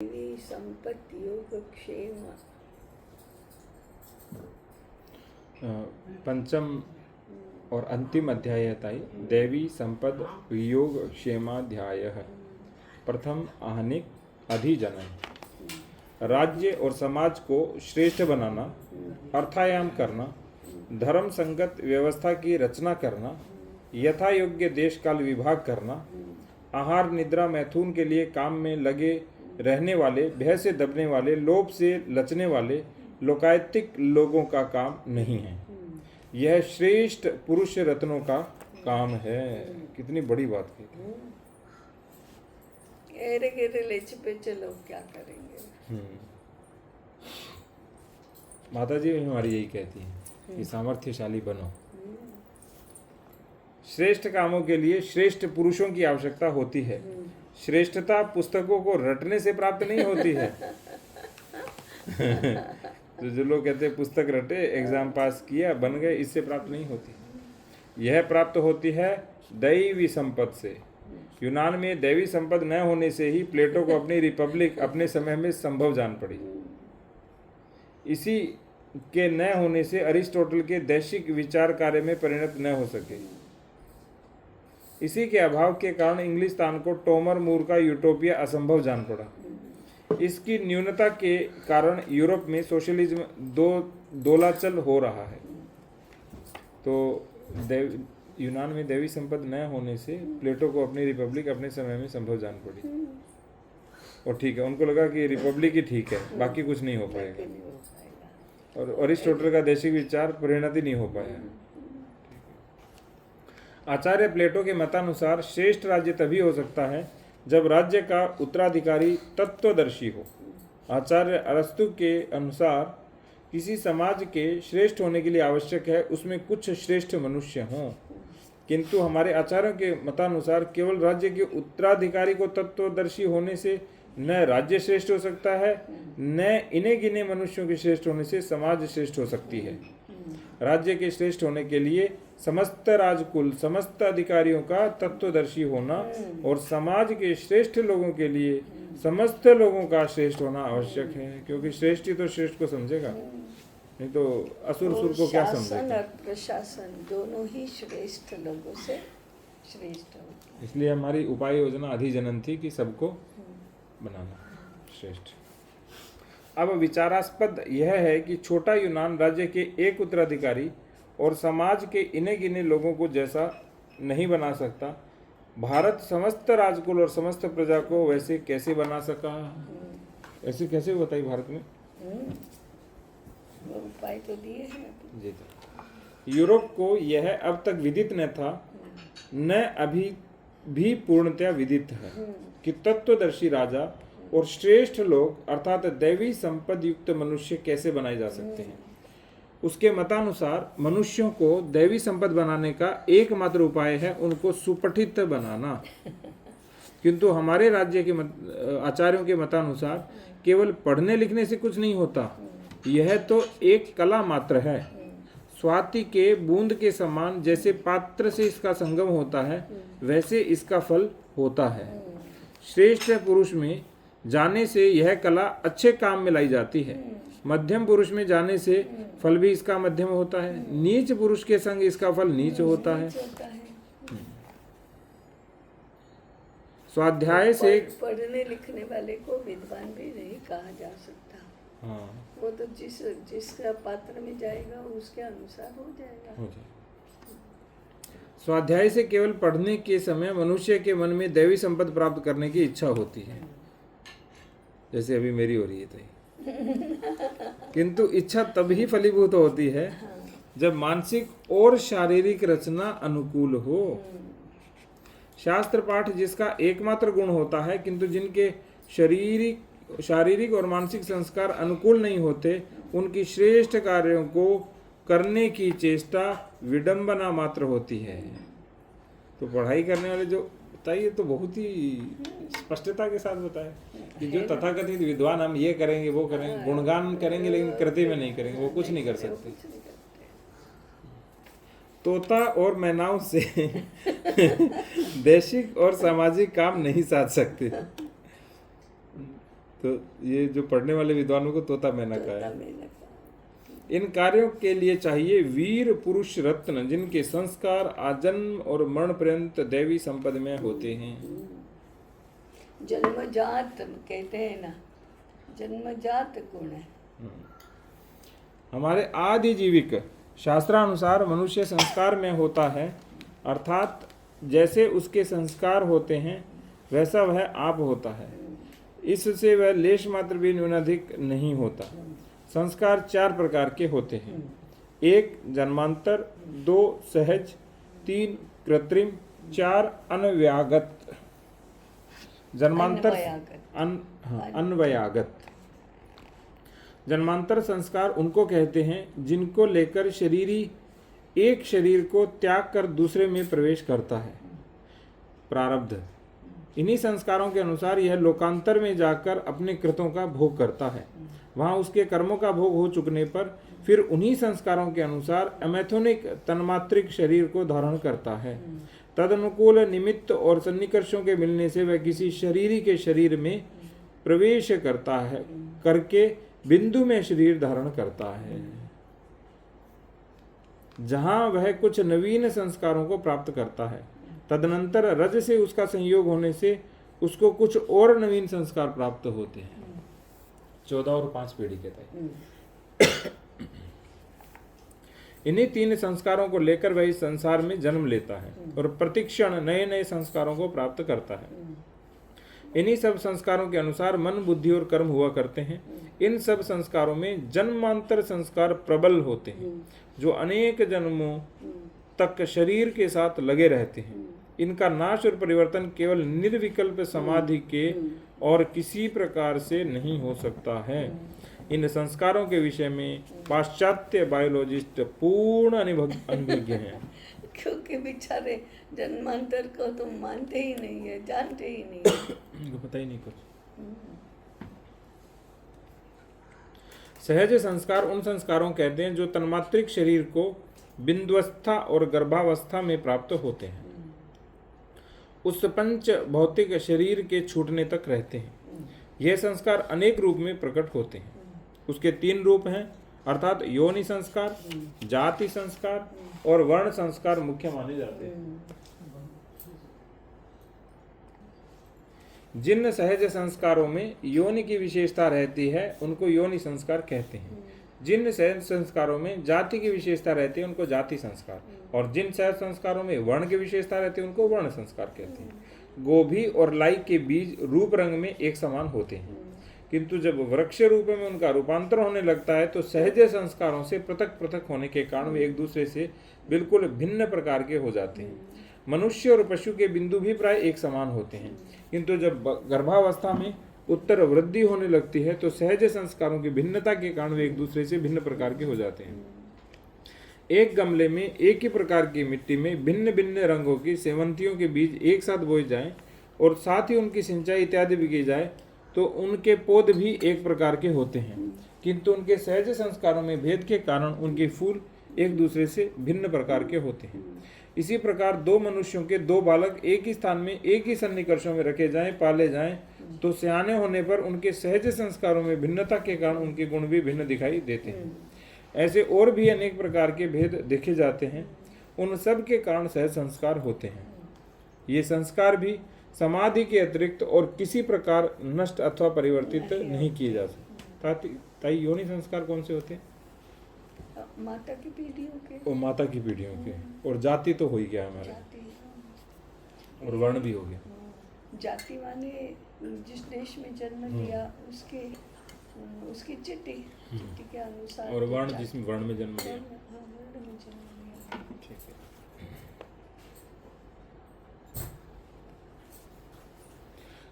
संपत्ति योगक्षेम। पंचम और अंतिम अध्याय है ताई, देवी संपद योग क्षेमाध्याय। प्रथम आहनिक अधिजनन। राज्य और समाज को श्रेष्ठ बनाना, अर्थायाम करना, धर्म संगत व्यवस्था की रचना करना, यथा योग्य देश काल विभाग करना, आहार निद्रा मैथुन के लिए काम में लगे रहने वाले, भय से दबने वाले, लोभ से लचने वाले लोकायतिक लोगों का काम नहीं है। यह श्रेष्ठ पुरुष रत्नों का काम है। कितनी बड़ी बात की। घेरे घेरे लेच पे चलो, क्या करेंगे। माता जी हमारी यही कहती है कि सामर्थ्यशाली बनो। श्रेष्ठ कामों के लिए श्रेष्ठ पुरुषों की आवश्यकता होती है। श्रेष्ठता पुस्तकों को रटने से प्राप्त नहीं होती है। तो जो लोग कहते हैं पुस्तक रटे, एग्जाम पास किया, बन गए, इससे प्राप्त नहीं होती। यह प्राप्त होती है दैवी संपद से। यूनान में दैवी संपद न होने से ही प्लेटो को अपनी रिपब्लिक अपने समय में संभव जान पड़ी। इसी के न होने से अरिस्टोटल के दैशिक विचार कार्य में परिणत न हो सके। इसी के अभाव के कारण इंग्लिस्तान को टोमर मूर का यूटोपिया असंभव जान पड़ा। इसकी न्यूनता के कारण यूरोप में सोशलिज्म दोलाचल हो रहा है। तो यूनान में दैवी संपद न होने से प्लेटो को अपनी रिपब्लिक अपने समय में संभव जान पड़ी। और ठीक है, उनको लगा कि रिपब्लिक ही ठीक है, बाकी कुछ नहीं हो पाएगा। और अरिस्टोटल का दैशिक विचार परिणत ही नहीं हो पाया। आचार्य प्लेटो के मतानुसार श्रेष्ठ राज्य तभी हो सकता है जब राज्य का उत्तराधिकारी तत्वदर्शी हो। आचार्य अरस्तु के अनुसार किसी समाज के श्रेष्ठ होने के लिए आवश्यक है उसमें कुछ श्रेष्ठ मनुष्य हों, किंतु हमारे आचार्यों के मतानुसार केवल राज्य के उत्तराधिकारी को तत्वदर्शी होने से न राज्य श्रेष्ठ हो सकता है, न इन्हें गिने मनुष्यों के श्रेष्ठ होने से समाज श्रेष्ठ हो सकती है। राज्य के श्रेष्ठ होने के लिए समस्त राजकुल, समस्त अधिकारियों का तत्वदर्शी होना और समाज के श्रेष्ठ लोगों के लिए समस्त लोगों का श्रेष्ठ होना आवश्यक है। क्योंकि श्रेष्ठ ही तो श्रेष्ठ को समझेगा, नहीं तो असुर सुर को क्या समझेगा। शासन और प्रशासन दोनों ही श्रेष्ठ लोगों से श्रेष्ठ हो। इसलिए हमारी उपाय योजना अधिजनन थी कि सबको बनाना श्रेष्ठ। अब विचारास्पद यह है कि छोटा यूनान राज्य के एक उत्तराधिकारी और समाज के इन्हें गिने लोगों को जैसा नहीं बना सकता, भारत समस्त राजकुल और समस्त प्रजा को वैसे कैसे बना सका। ऐसे कैसे बताइए भारत में उपाय तो दिए हैं जी। यूरोप को यह अब तक विदित न था, न अभी भी पूर्णतया विदित है कि तत्वदर्शी राजा और श्रेष्ठ लोग अर्थात दैवी संपद युक्त मनुष्य कैसे बनाए जा सकते हैं। उसके मतानुसार मनुष्यों को दैवी संपद बनाने का एकमात्र उपाय है उनको सुपठित बनाना। किंतु हमारे राज्य के आचार्यों के मतानुसार केवल पढ़ने लिखने से कुछ नहीं होता, यह तो एक कला मात्र है। स्वाति के बूंद के समान जैसे पात्र से इसका संगम होता है, वैसे इसका फल होता है। श्रेष्ठ पुरुष में जाने से यह कला अच्छे काम में लाई जाती है। मध्यम पुरुष में जाने से फल भी इसका मध्यम होता है। नीच पुरुष के संग इसका फल नीच होता है। स्वाध्याय से पढ़ने लिखने वाले को विद्वान भी नहीं कहा जा सकता। हाँ, वो तो जिसका पात्र में जाएगा उसके अनुसार हो जाएगा। स्वाध्याय से केवल पढ़ने के समय मनुष्य के मन में दैवी संपद प्राप्त करने की इच्छा होती है, जैसे अभी मेरी हो रही है तो। किंतु इच्छा तब ही फलीभूत होती है जब मानसिक और शारीरिक रचना अनुकूल हो। शास्त्र पाठ जिसका एकमात्र गुण होता है, किंतु जिनके शारीरिक और मानसिक संस्कार अनुकूल नहीं होते, उनकी श्रेष्ठ कार्यों को करने की चेष्टा विडंबना मात्र होती है। तो पढ़ाई करने वाले जो बताइए तो बहुत ही स्पष्टता के साथ बताए कि जो तथाकथित विद्वान हम ये करेंगे वो करेंगे, गुणगान करेंगे लेकिन कृति में नहीं करेंगे, वो कुछ नहीं कर सकते। तोता और मैनाओं से दैशिक और सामाजिक काम नहीं साध सकते। तो ये जो पढ़ने वाले विद्वानों को तोता मैना का तोता है। मैना का। इन कार्यों के लिए चाहिए वीर पुरुष रत्न, जिनके संस्कार आजन्म और मरण पर्यंत दैवी संपद में होते हैं। जन्मजात कहते हैं ना, जन्मजात गुण है। हमारे आदि जीविक शास्त्रानुसार मनुष्य संस्कार में होता है, अर्थात जैसे उसके संस्कार होते हैं वैसा वह आप होता है। इससे वह लेश मात्र भी न्यूनाधिक नहीं होता। संस्कार 4 प्रकार के होते हैं। 1 जन्मांतर, 2 सहज, 3 कृत्रिम, 4 अन्वयागत। जन्मांतर अन्वयागत। जन्मांतर संस्कार उनको कहते हैं जिनको लेकर शरीरी एक शरीर को त्याग कर दूसरे में प्रवेश करता है। प्रारब्ध। इन्हीं संस्कारों के अनुसार यह लोकांतर में जाकर अपने कृतों का भोग करता है। वहां उसके कर्मों का भोग हो चुकने पर फिर उन्हीं संस्कारों के अनुसार अमैथुनिक तन्मात्रिक शरीर को धारण करता है। तदनुकूल निमित्त और सन्निकर्षों के मिलने से वह किसी शरीरी के शरीर में प्रवेश करता है, करके बिंदु में शरीर धारण करता है, जहां वह कुछ नवीन संस्कारों को प्राप्त करता है। तदनंतर रज से उसका संयोग होने से उसको कुछ और नवीन संस्कार प्राप्त होते हैं। 14 और 5 पीढ़ी कहता है। इन्हीं 3 संस्कारों को लेकर वह इस संसार में जन्म लेता है और प्रतिक्षण नए नए संस्कारों को प्राप्त करता है। इन्हीं सब संस्कारों के अनुसार मन, बुद्धि और कर्म हुआ करते हैं। इन सब संस्कारों में जन्मांतर संस्कार प्रबल होते हैं, जो अनेक जन्मों तक शरीर के साथ लगे रहते हैं। इनका नाश और परिवर्तन केवल निर्विकल्प समाधि के और किसी प्रकार से नहीं हो सकता है। इन संस्कारों के विषय में पाश्चात्य बायोलॉजिस्ट पूर्ण अनभिज्ञ हैं। क्योंकि बेचारे जन्मांतर को तो मानते ही नहीं है, जानते ही नहीं है। उनको पता ही नहीं कुछ। सहज संस्कार उन संस्कारों कहते हैं जो तन्मात्रिक शरीर को बिंदुवस्था और गर्भावस्था में प्राप्त होते हैं, उस पंच भौतिक शरीर के छूटने तक रहते हैं। यह संस्कार अनेक रूप में प्रकट होते हैं। उसके 3 रूप हैं, अर्थात योनि संस्कार, जाति संस्कार और वर्ण संस्कार मुख्य माने जाते हैं। जिन सहज संस्कारों में योनि की विशेषता रहती है उनको योनि संस्कार कहते हैं। जिन सहज संस्कारों में जाति की विशेषता रहती है उनको जाति संस्कार, और जिन सहज संस्कारों में वर्ण की विशेषता रहती है उनको वर्ण संस्कार कहते हैं। गोभी और लाई के बीज रूप रंग में एक समान होते हैं, किंतु जब वृक्ष रूप में उनका रूपांतर होने लगता है तो सहज संस्कारों से पृथक पृथक होने के कारण वे एक दूसरे से बिल्कुल भिन्न प्रकार के हो जाते हैं। मनुष्य और पशु के बिंदु भी प्राय एक समान होते हैं, किंतु जब गर्भावस्था में उत्तर वृद्धि होने लगती है तो सहज संस्कारों की भिन्नता के कारण वे एक दूसरे से भिन्न प्रकार के हो जाते हैं। एक गमले में एक ही प्रकार की मिट्टी में भिन्न भिन्न रंगों की सेवंतियों के बीज एक साथ बोए जाएं और साथ ही उनकी सिंचाई इत्यादि भी की जाए तो उनके पौध भी एक प्रकार के होते हैं, किंतु उनके सहज संस्कारों में भेद के कारण उनके फूल एक दूसरे से भिन्न प्रकार के होते हैं। इसी प्रकार 2 मनुष्यों के 2 बालक एक ही स्थान में एक ही सन्निकर्षों में रखे जाएं, पाले जाएं, तो सियाने होने पर उनके सहज संस्कारों में भिन्नता के कारण उनके गुण भी भिन्न दिखाई देते हैं। ऐसे और भी अनेक प्रकार के भेद देखे जाते हैं, उन सब के कारण सहज संस्कार होते हैं। ये संस्कार भी समाधि के अतिरिक्त और किसी प्रकार नष्ट अथवा परिवर्तित नहीं किए जा सकते। ताई योनि संस्कार कौन से होते हैं? माता की पीढ़ियों के, और माता की पीढ़ियों के, और जाति तो हो ही गया हमारे, और वर्ण भी हो गया। जाति माने जिस देश में जन्म लिया उसकी चिट्ठी के अनुसार, और वर्ण जिसमें वर्ण में जन्म लिया। ठीक है।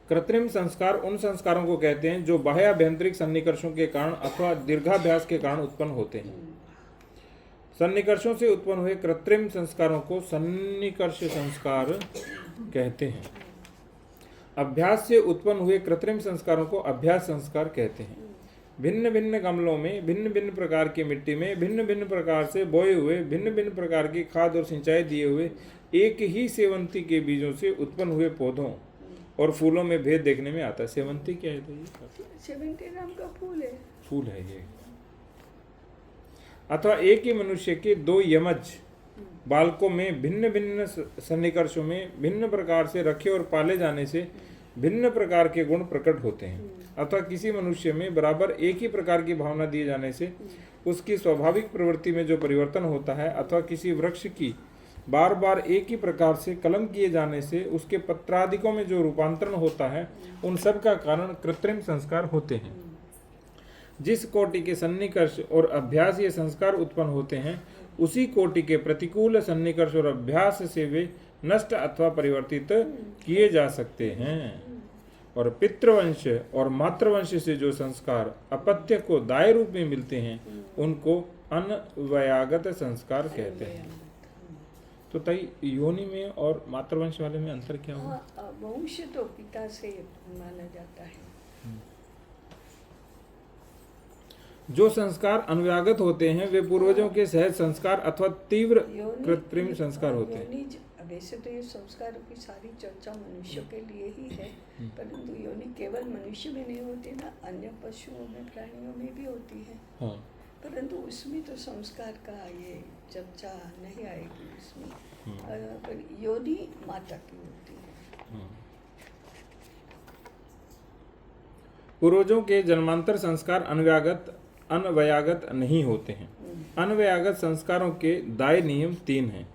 कृत्रिम संस्कार उन संस्कारों को कहते हैं जो बाह्य आभ्यंतरिक सन्निकर्षों के कारण अथवा दीर्घाभ्यास के कारण उत्पन्न होते हैं। सन्निकर्षों से उत्पन्न हुए कृत्रिम संस्कारों को सन्निकर्ष संस्कार कहते हैं। अभ्यास से उत्पन्न हुए कृत्रिम संस्कारों को अभ्यास संस्कार कहते हैं। भिन्न भिन्न गमलों में भिन्न भिन्न प्रकार की मिट्टी में भिन्न भिन्न प्रकार से बोए हुए भिन्न भिन्न प्रकार की खाद और सिंचाई दिए हुए एक ही सेवंती के बीजों से उत्पन्न हुए पौधों और फूलों में भेद देखने में आता है। सेवंती क्या है? तो ये सेवंती नाम का फूल है। फूल है ये। अथवा एक ही मनुष्य के दो यमज बालकों में भिन्न भिन्न सन्निकर्षों में भिन्न प्रकार से रखे और पाले जाने से भिन्न प्रकार के गुण प्रकट होते हैं। अथवा किसी मनुष्य में बराबर एक ही प्रकार की भावना दिए जाने से उसकी स्वाभाविक प्रवृत्ति में जो परिवर्तन होता है, अथवा किसी वृक्ष की बार बार एक ही प्रकार से कलम किए जाने से उसके पत्रादिकों में जो रूपांतरण होता है, उन सब का कारण कृत्रिम संस्कार होते हैं। जिस कोटि के सन्निकर्ष और अभ्यास ये संस्कार उत्पन्न होते हैं, उसी कोटि के प्रतिकूल सन्निकर्ष और अभ्यास से वे नष्ट अथवा परिवर्तित किए जा सकते हैं। और पितृवंश और मातृवंश से जो संस्कार अपत्य को दाय रूप में मिलते हैं, उनको अन्वयागत संस्कार कहते हैं। तो तई योनि में और मातृवंश वाले में अंतर क्या हुआ? वंश तो पिता से माना जाता है। जो संस्कार अन्वयागत होते हैं वे पूर्वजों के सहज संस्कार अथवा तीव्र कृत्रिम संस्कार होते हैं। वैसे तो ये संस्कारों की सारी चर्चा मनुष्य के लिए ही है, परंतु योनि केवल मनुष्य में नहीं होती ना, अन्य पशुओं में प्राणियों में भी होती है। हाँ। परंतु उसमें तो संस्कार का ये चर्चा नहीं आएगी इसमें। पर योनि माता की होती है। पूर्वजों के जन्मांतर संस्कार अन्वयागत नहीं होते हैं। अन्वयागत संस्कारों के दाय नियम 3 हैं।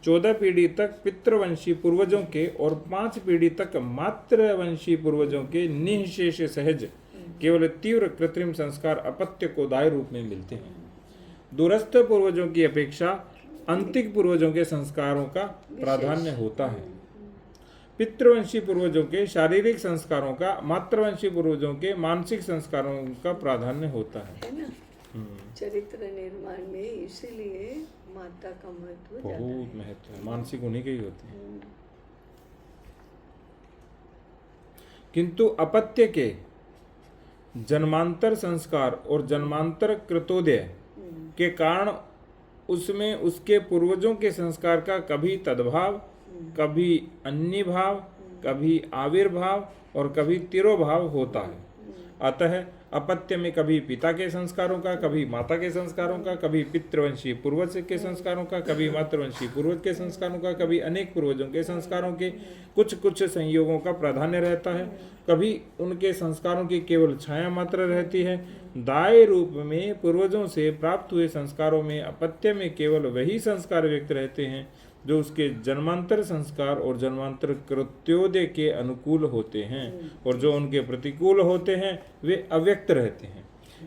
14 पीढ़ी तक पितृवंशी पूर्वजों के और 5 पीढ़ी तक मातृवंशी पूर्वजों के निःशेष सहज केवल तीव्र कृत्रिम संस्कार अपत्य को दाय रूप में मिलते हैं। दूरस्थ पूर्वजों की अपेक्षा अंतिक पूर्वजों के संस्कारों का प्राधान्य होता है। पितृवंशी पूर्वजों के शारीरिक संस्कारों का मातृवंशी पूर्वजों के मानसिक संस्कारों का प्राधान्य होता है ना। चरित्र निर्माण में इसीलिए माता का महत्व बहुत महत्व है, मानसिक उन्हीं के ही होते हैं। किंतु अपत्य के जन्मांतर संस्कार और जन्मांतर कृतोदय के कारण उसमें उसके पूर्वजों के संस्कार का कभी तद्भाव, कभी अन्य भाव, कभी आविर्भाव और कभी तिरोभाव होता है। अतः अपत्य में कभी पिता के संस्कारों का, कभी माता के संस्कारों का, कभी पितृवंशी पूर्वज के संस्कारों का, कभी मातृवंशी पूर्वज के संस्कारों का, कभी अनेक पूर्वजों के संस्कारों के कुछ कुछ संयोगों का प्राधान्य रहता है। कभी उनके संस्कारों की केवल छाया मात्र रहती है। दाय रूप में पूर्वजों से प्राप्त हुए संस्कारों में अपत्य में केवल वही संस्कार व्यक्त रहते हैं जो उसके जन्मांतर संस्कार और जन्मांतर कृत्योदय के अनुकूल होते हैं, और जो उनके प्रतिकूल होते हैं वे अव्यक्त रहते हैं।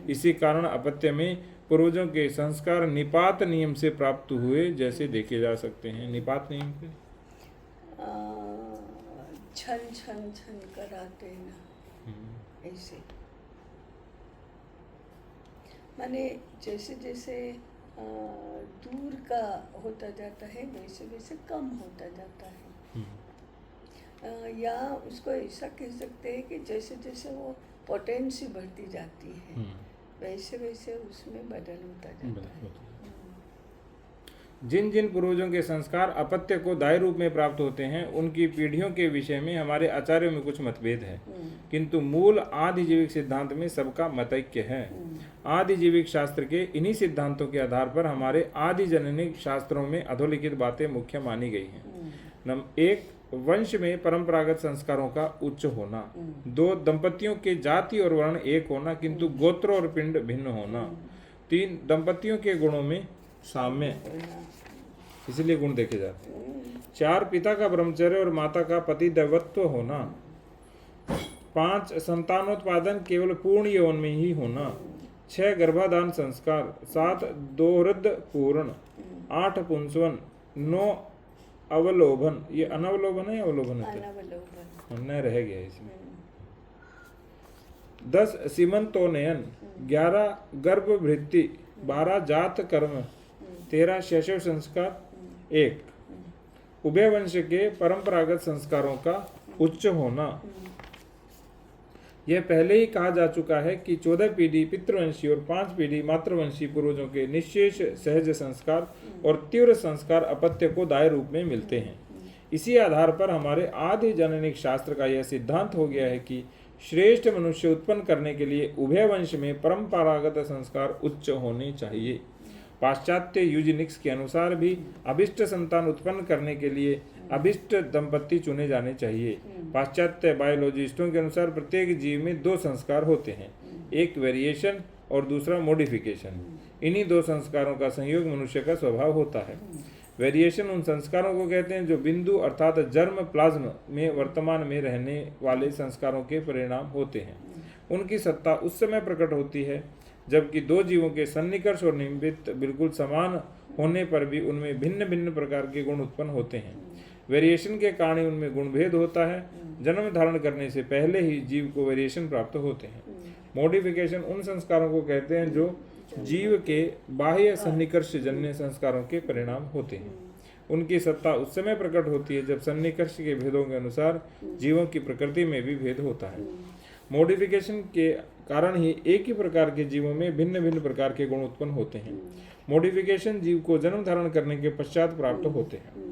इसी कारण अपत्य में पूर्वजों के संस्कार निपात नियम से प्राप्त हुए जैसे देखे जा सकते हैं। निपात नियम के छन छन छन कराते ना, ऐसे माने जैसे जैसे दूर का होता जाता है वैसे वैसे कम होता जाता है। या उसको ऐसा कह सकते हैं कि जैसे जैसे वो पोटेंसी बढ़ती जाती है वैसे वैसे उसमें बदल होता जाता है। जिन जिन पूर्वजों के संस्कार अपत्य को दाय रूप में प्राप्त होते हैं उनकी पीढ़ियों के विषय में हमारे आचार्यों में कुछ मतभेद है, किंतु मूल आदिजीविक सिद्धांत में सबका मतैक्य है। आदिजीविक शास्त्र के इन्हीं सिद्धांतों के आधार पर हमारे आदि जननिक शास्त्रों में अधोलिखित बातें मुख्य मानी गई हैं। नंबर 1, वंश में परंपरागत संस्कारों का उच्च होना। 2, दंपतियों के जाति और वर्ण एक होना किंतु गोत्र और पिंड भिन्न होना। 3, दंपतियों के गुणों में साम्य, इसलिए गुण देखे जाते हैं। 4, पिता का ब्रह्मचर्य और माता का पति दैवत्व होना। 5, संतानोत्पादन केवल पूर्ण यौन में ही होना। 6, गर्भाधान संस्कार। 7, दोहृद पूर्ण। 8, पुंसवन। 9, अवलोभन। ये अनवलोभन है या अवलोभन है? न रह गया इसमें। 10, सीमंतोनयन। 11, गर्भवृत्ति। 12, जात कर्म। 13, शैशव संस्कार। 1, उभय वंश के परंपरागत संस्कारों का उच्च होना। यह पहले ही कहा जा चुका है कि 14 पीढ़ी पितृवंशी और 5 पीढ़ी मातृवंशी पूर्वजों के निश्शेष सहज संस्कार और तीव्र संस्कार अपत्य को दाय रूप में मिलते हैं। इसी आधार पर हमारे आदि जननिक शास्त्र का यह सिद्धांत हो गया है कि श्रेष्ठ मनुष्य उत्पन्न करने के लिए उभय वंश में परंपरागत संस्कार उच्च होने चाहिए। पाश्चात्य यूजेनिक्स के अनुसार भी अभिष्ट संतान उत्पन्न करने के लिए अभिष्ट दंपति चुने जाने चाहिए। पाश्चात्य बायोलॉजिस्टों के अनुसार प्रत्येक जीव में दो संस्कार होते हैं, एक वेरिएशन और दूसरा मॉडिफिकेशन। इन्हीं दो संस्कारों का संयोग मनुष्य का स्वभाव होता है। वेरिएशन उन संस्कारों को कहते हैं जो बिंदु अर्थात जर्म प्लाज्म में वर्तमान में रहने वाले संस्कारों के परिणाम होते हैं। उनकी सत्ता उस समय प्रकट होती है जबकि दो जीवों के सन्निकर्ष और निमित्त बिल्कुल समान होने पर भी उनमें भिन्न भिन्न प्रकार के गुण उत्पन्न होते हैं। वेरिएशन के कारण ही उनमें गुण भेद होता है। जन्म धारण करने से पहले ही जीव को वेरिएशन प्राप्त होते हैं। मॉडिफिकेशन उन संस्कारों को कहते हैं जो जीव के बाह्य सन्निकर्ष जन्य संस्कारों के परिणाम होते हैं। उनकी सत्ता उस समय प्रकट होती है जब सन्निकर्ष के भेदों के अनुसार जीवों की प्रकृति में भी भेद होता है। मॉडिफिकेशन के कारण ही एक ही प्रकार के जीवों में भिन्न भिन्न प्रकार के गुण उत्पन्न होते हैं। मॉडिफिकेशन जीव को जन्म धारण करने के पश्चात प्राप्त होते हैं।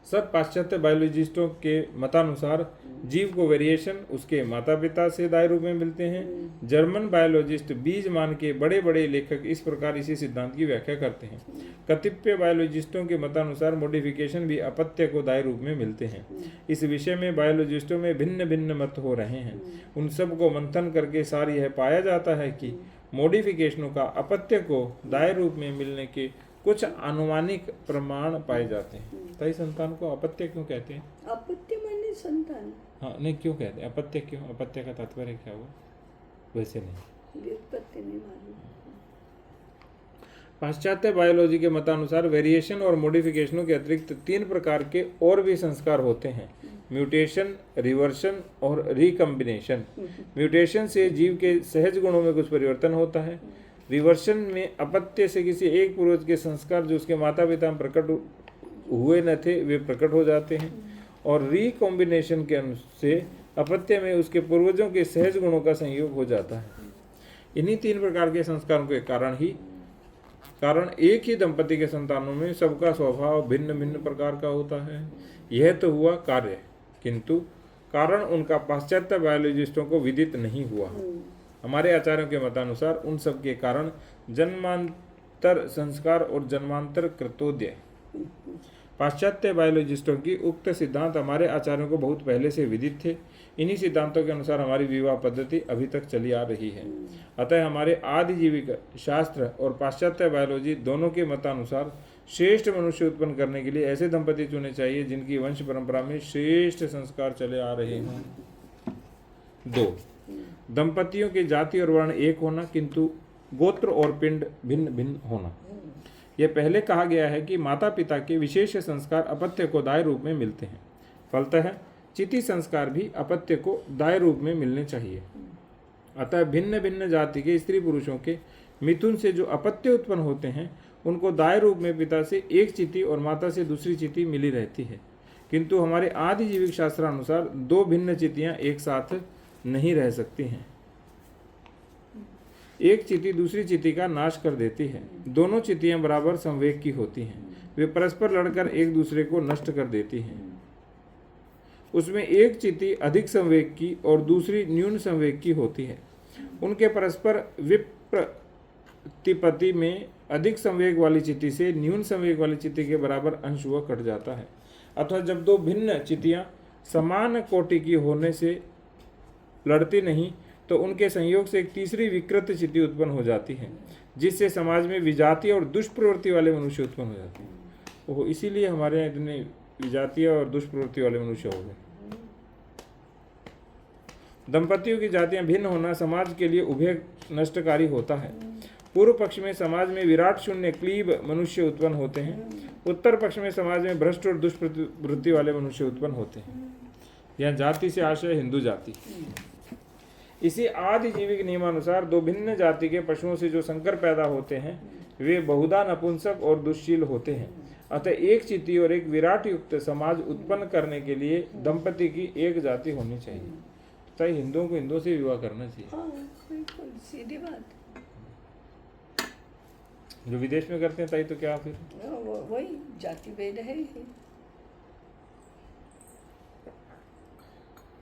सब पाश्चात्य बायोलॉजिस्टों के मतानुसार जीव को वेरिएशन उसके माता पिता से दाय रूप में मिलते हैं। जर्मन बायोलॉजिस्ट बीज मान के बड़े बड़े लेखक इस प्रकार इसी सिद्धांत की व्याख्या करते हैं। कतिपय बायोलॉजिस्टों के मतानुसार मॉडिफिकेशन भी अपत्य को दाय रूप में मिलते हैं। इस विषय में बायोलॉजिस्टों में भिन्न भिन्न मत हो रहे हैं। उन सब को मंथन करके सार यह पाया जाता है कि मॉडिफिकेशनों का अपत्य को दाय रूप में मिलने के कुछ अनुमानिक प्रमाण पाए जाते हैं। तई संतान को अपत्य क्यों कहते हैं? अपत्य माने संतान। हाँ, नहीं क्यों कहते हैं अपत्य? क्यों अपत्य का तात्पर्य क्या हुआ? वैसे नहीं, व्युत्पत्ति नहीं मालूम। पाश्चात्य बायोलॉजी के मतानुसार वेरिएशन और मॉडिफिकेशनों के अतिरिक्त 3 प्रकार के और भी संस्कार होते हैं, म्यूटेशन, रिवर्शन और रिकम्बिनेशन। म्यूटेशन से जीव के सहज गुणों में कुछ परिवर्तन होता है। रिवर्शन में अपत्य से किसी एक पूर्वज के संस्कार जो उसके माता पिता में प्रकट हुए न थे वे प्रकट हो जाते हैं। और रिकॉम्बिनेशन के से अपत्य में उसके पूर्वजों के सहज गुणों का संयोग हो जाता है। इन्हीं 3 प्रकार के संस्कारों के कारण एक ही दंपति के संतानों में सबका स्वभाव भिन्न भिन्न प्रकार का होता है। यह तो हुआ कार्य, किंतु कारण उनका पाश्चात्य बायोलॉजिस्टों को विदित नहीं हुआ। हमारे आचार्यों के मतानुसार उन सब के कारण जन्मांतर संस्कार और जन्मांतर कृतोदय। पाश्चात्य बायोलॉजिस्टों की उक्त सिद्धांत हमारे आचार्यों को बहुत पहले से विदित थे। इन्हीं सिद्धांतों के अनुसार हमारी विवाह पद्धति अभी तक चली आ रही है। अतः हमारे आदिजीविक शास्त्र और पाश्चात्य बायोलॉजी दोनों के मतानुसार श्रेष्ठ मनुष्य उत्पन्न करने के लिए ऐसे दंपति चुने चाहिए जिनकी वंश परंपरा में श्रेष्ठ संस्कार चले आ रहे हों। 2. दंपतियों के जाति और वर्ण एक होना, किंतु गोत्र और पिंड भिन्न भिन्न होना। यह पहले कहा गया है कि माता पिता के विशेष संस्कार अपत्य को दाय रूप में मिलते हैं। फलतः चिति संस्कार भी अपत्य को दाय रूप में मिलने चाहिए। अतः भिन्न भिन्न जाति के स्त्री पुरुषों के मिथुन से जो अपत्य उत्पन्न होते हैं उनको दाय रूप में पिता से एक चिति और माता से दूसरी चिति मिली रहती है। किंतु हमारे आदिजीविक शास्त्रानुसार 2 भिन्न चितियां एक साथ नहीं रह सकती हैं। एक चिति दूसरी चिति का नाश कर देती है। दोनों चितियां बराबर संवेग की होती हैं। वे परस्पर लड़कर एक दूसरे को नष्ट कर देती हैं। उसमें एक चिति अधिक संवेग की और दूसरी न्यून संवेग की होती है। उनके परस्पर विप्रतिपत्ति में अधिक संवेग वाली चिति से न्यून संवेग वाली चिति के बराबर अंश हुआ कट जाता है। अथवा जब 2 भिन्न चितियां समान कोटि की होने से लड़ती नहीं तो उनके संयोग से एक तीसरी विकृत चिति उत्पन्न हो जाती है, जिससे समाज में विजातीय और दुष्प्रवृत्ति वाले मनुष्य उत्पन्न हो जाते हैं। ओह, इसीलिए हमारे यहाँ इतने विजातीय और दुष्प्रवृत्ति वाले मनुष्य हो गए। दंपतियों की जातियां भिन्न होना समाज के लिए उभय नष्टकारी होता है। पूर्व पक्ष में समाज में विराट शून्य क्लीब मनुष्य उत्पन्न होते हैं। उत्तर पक्ष में समाज में भ्रष्ट और दुष्प्रवृत्ति वाले मनुष्य उत्पन्न होते हैं। यह जाति से आशय हिंदू जाति। इसी आदिजीविक नियमानुसार 2 भिन्न जाति के पशुओं से जो संकर पैदा होते हैं वे बहुधा नपुंसक और दुष्शील होते हैं। अतः एक चिति और एक विराट युक्त समाज उत्पन्न करने के लिए दंपति की एक जाति होनी चाहिए। तो हिंदुओं को हिंदुओं से विवाह करना चाहिए। हाँ, बिल्कुल सीधी बात। जो विदेश में करते हैं ताई तो क्या फिर वही जाति भेद है ही।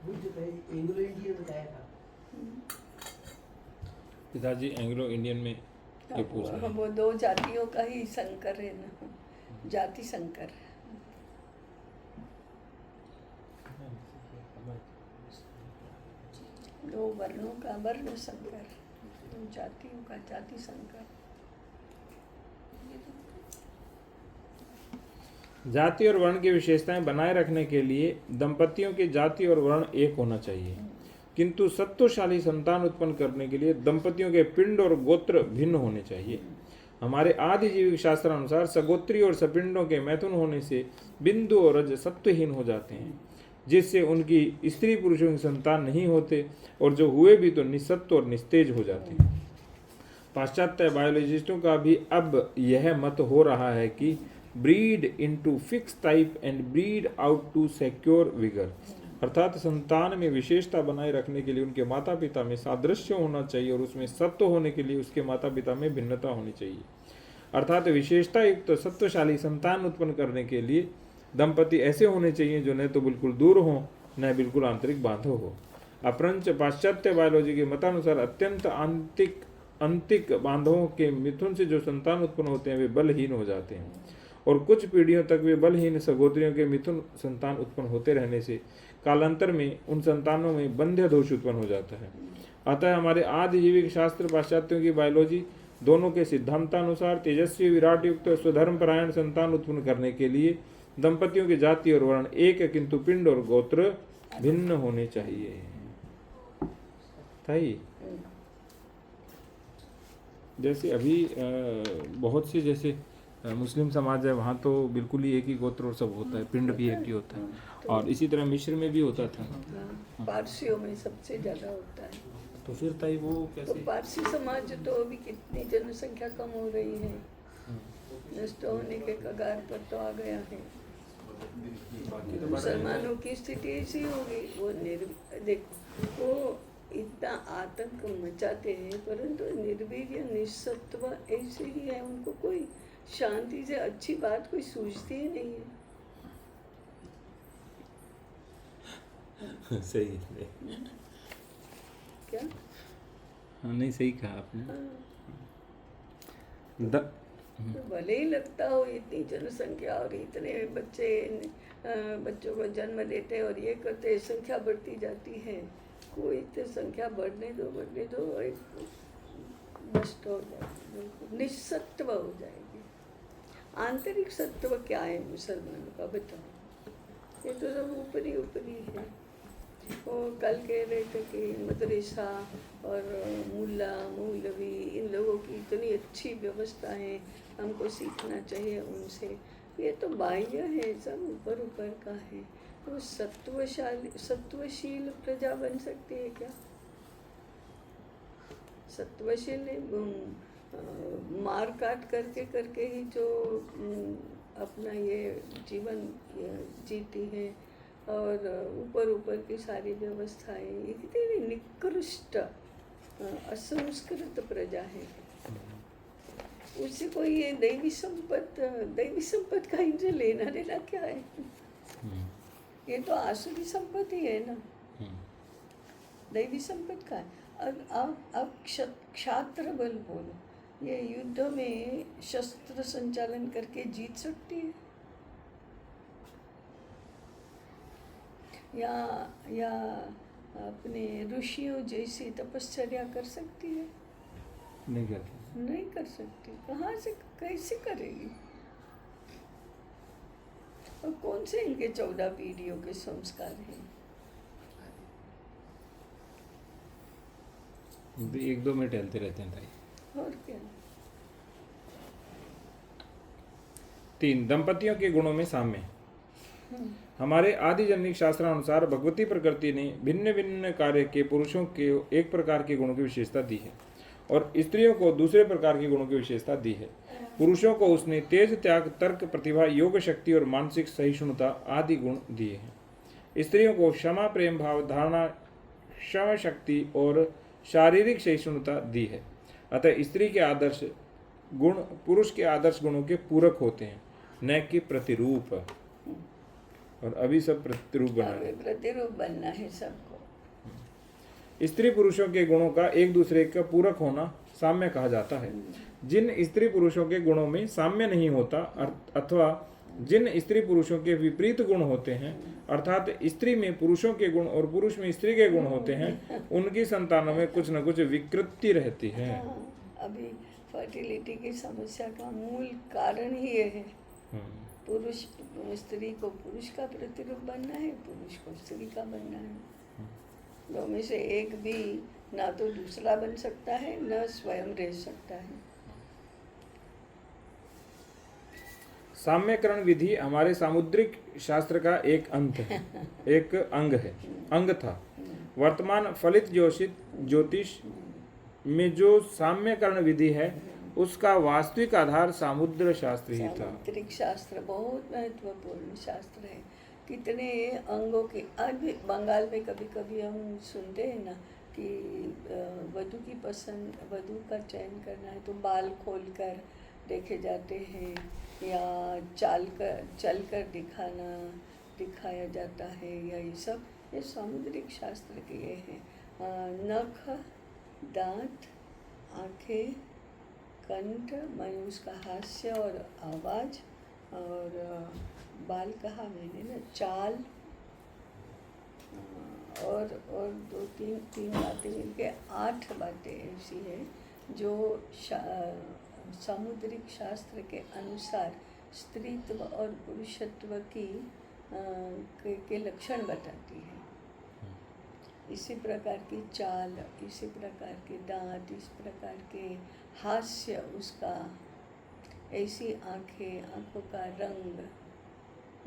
बुद्ध का एंग्लो इंडियन बताया था। पिताजी एंग्लो इंडियन में ये पूछ रहे हैं। वो दो जातियों का ही संकर है ना, जाति संकर। दो वर्णों का वर्ण संकर, दो जातियों का जाति संकर। जाति और वर्ण की विशेषताएं बनाए रखने के लिए दंपतियों के जाति और वर्ण एक होना चाहिए, किंतु सत्वशाली संतान उत्पन्न करने के लिए दंपतियों के पिंड और गोत्र भिन्न होने चाहिए। हमारे आदि जीविक शास्त्र अनुसार सगोत्री और सपिंडों के मैथुन होने से बिंदु और रज सत्वहीन हो जाते हैं, जिससे उनकी स्त्री पुरुषों की संतान नहीं होते, और जो हुए भी तो निसत्व और निस्तेज हो जाते हैं। पाश्चात्य बायोलॉजिस्टों का भी अब यह मत हो रहा है कि breed into fix type and breed out to secure vigour, अर्थात संतान में विशेषता बनाए रखने के लिए उनके माता पिता में सादृश्य होना चाहिए और उसमें सत्व होने के लिए उसके माता पिता में भिन्नता होनी चाहिए। अर्थात विशेषता युक्त सत्वशाली संतान उत्पन्न करने के लिए दंपति ऐसे होने चाहिए जो न तो बिल्कुल दूर हो, न बिल्कुल आंतरिक बांधव हो। अपरंच पाश्चात्य बायोलॉजी के मतानुसार अत्यंत अंतिक बांधवों के मिथुन से जो संतान उत्पन्न होते हैं वे बलहीन हो जाते हैं, और कुछ पीढ़ियों तक वे बलहीन सगोत्रियों के मिथुन संतान उत्पन्न होते रहने से कालांतर में उन संतानों में बंध्य दोष उत्पन्न हो जाता है। अतः हमारे आदि जीविक शास्त्र पाश्चात्यों की बायोलॉजी दोनों के सिद्धांतानुसार तेजस्वी विराट युक्त स्वधर्म परायण संतान उत्पन्न करने के लिए दंपतियों की जाति और वर्ण एक, किंतु पिंड और गोत्र भिन्न होने चाहिए। ताई जैसे अभी बहुत से जैसे मुस्लिम समाज है, वहाँ तो बिल्कुल ही एक ही गोत्र और सब होता है, पिंड भी एक ही होता है, और इसी तरह मिस्र में भी होता था। पारसियों में सबसे ज्यादा होता है। तो फिर ताई वो कैसे? तो पारसी समाज तो अभी कितनी जनसंख्या कम हो रही है, नष्ट होने के कगार पर तो आ गया है। मुसलमानों की स्थिति ऐसी होगी, वो देखो वो इतना आतंक मचाते हैं, परंतु निर्वीर्य निस्सत्व ऐसे ही है, उनको कोई शांति से अच्छी बात कोई सूझती ही नहीं है। सही है। क्या? हाँ, नहीं सही कहा आपने। तो भले ही लगता हो इतनी जनसंख्या और इतने बच्चों को जन्म देते और ये करते, संख्या बढ़ती जाती है, कोई तो संख्या बढ़ने दो, एक नष्ट हो जाएगी, निस्सत्व हो जाएगी। आंतरिक सत्व क्या है मुसलमानों का, बताओ? ये तो सब ऊपरी है। वो कल कह रहे थे कि मदरसा और मुल्ला मौलवी इन लोगों की इतनी अच्छी व्यवस्था है, हमको सीखना चाहिए उनसे। ये तो बाह्य है, सब ऊपर का है। तो सत्वशील प्रजा बन सकती है क्या? सत्वशील मार काट करके ही जो अपना ये जीवन जीती है, और ऊपर की सारी व्यवस्थाएं, इतनी निकृष्ट असंस्कृत प्रजा है। उससे कोई ये दैवी संपत्ति का इनसे लेना देना क्या है? ये तो आसुरी संपत्ति है ना, दैवी संपत्ति का है। अब क्षात्र बल बोलो, ये युद्ध में शस्त्र संचालन करके जीत सकती है या अपने ऋषियों जैसी तपश्चर्या कर सकती है? नहीं कर सकती। कहाँ से कैसे करेगी? और कौन से इनके 14 पीढ़ियों के संस्कार हैं? 1-2 में टहलते रहते हैं ताई। और क्या? 3 दंपतियों के गुणों में साम्य। हमारे आदि जनिक शास्त्रानुसार भगवती प्रकृति ने भिन्न भिन्न कार्य के पुरुषों के एक प्रकार के गुणों की विशेषता दी है और स्त्रियों को दूसरे प्रकार के गुणों की विशेषता दी है। पुरुषों को उसने तेज, त्याग, तर्क, प्रतिभा, योग शक्ति और मानसिक सहिष्णुता आदि गुण दिए हैं। स्त्रियों को क्षमा, प्रेम भाव, धारणा, क्षमा शक्ति और शारीरिक सहिष्णुता दी है। अतः स्त्री के आदर्श गुण पुरुष के आदर्श गुणों के पूरक होते हैं, न कि प्रतिरूप। और अभी सब प्रतिरूप बना है। हमें प्रतिरूप बनना है सबको। स्त्री पुरुषों के गुणों का एक दूसरे का पूरक होना साम्य कहा जाता है। जिन स्त्री पुरुषों के गुणों में साम्य नहीं होता अथवा जिन स्त्री पुरुषों के विपरीत गुण होते हैं, अर्थात स्त्री में पुरुषों के गुण और पुरुष में स्त्री के गुण होते हैं, उनकी संतानों में कुछ न कुछ विकृति रहती है। हाँ, अभी फर्टिलिटी की समस्या का मूल कारण ही ये है। पुरुष स्त्री को पुरुष का प्रतिरूप बनना है, पुरुष को स्त्री का बनना है। दो में से एक भी ना तो दूसरा बन सकता है, न स्वयं रह सकता है। साम्यकरण विधि हमारे सामुद्रिक शास्त्र का एक एक अंग था। वर्तमान फलित ज्योतिष में जो साम्यकरण विधि है, उसका वास्तविक आधार सामुद्र शास्त्र ही था। सामुद्रिक शास्त्र बहुत महत्वपूर्ण शास्त्र है। कितने अंगों के, आज भी बंगाल में कभी कभी हम सुनते हैं ना कि वधू की पसंद, वधू का चयन करना है तो बाल खोलकर देखे जाते हैं या चल कर दिखाया जाता है, या ये सब ये सामुद्रिक शास्त्र के ये हैं। नख, दांत, आँखें, कंठ, मन उसका हास्य और आवाज़, और बाल कहा मैंने ना, चाल, और तीन बातें मिलके 8 बातें ऐसी है जो सामुद्रिक शास्त्र के अनुसार स्त्रीत्व और पुरुषत्व के लक्षण बताती है। इसी प्रकार की चाल, इसी प्रकार के दांत, इस प्रकार के हास्य उसका, ऐसी आँखें, आँखों का रंग,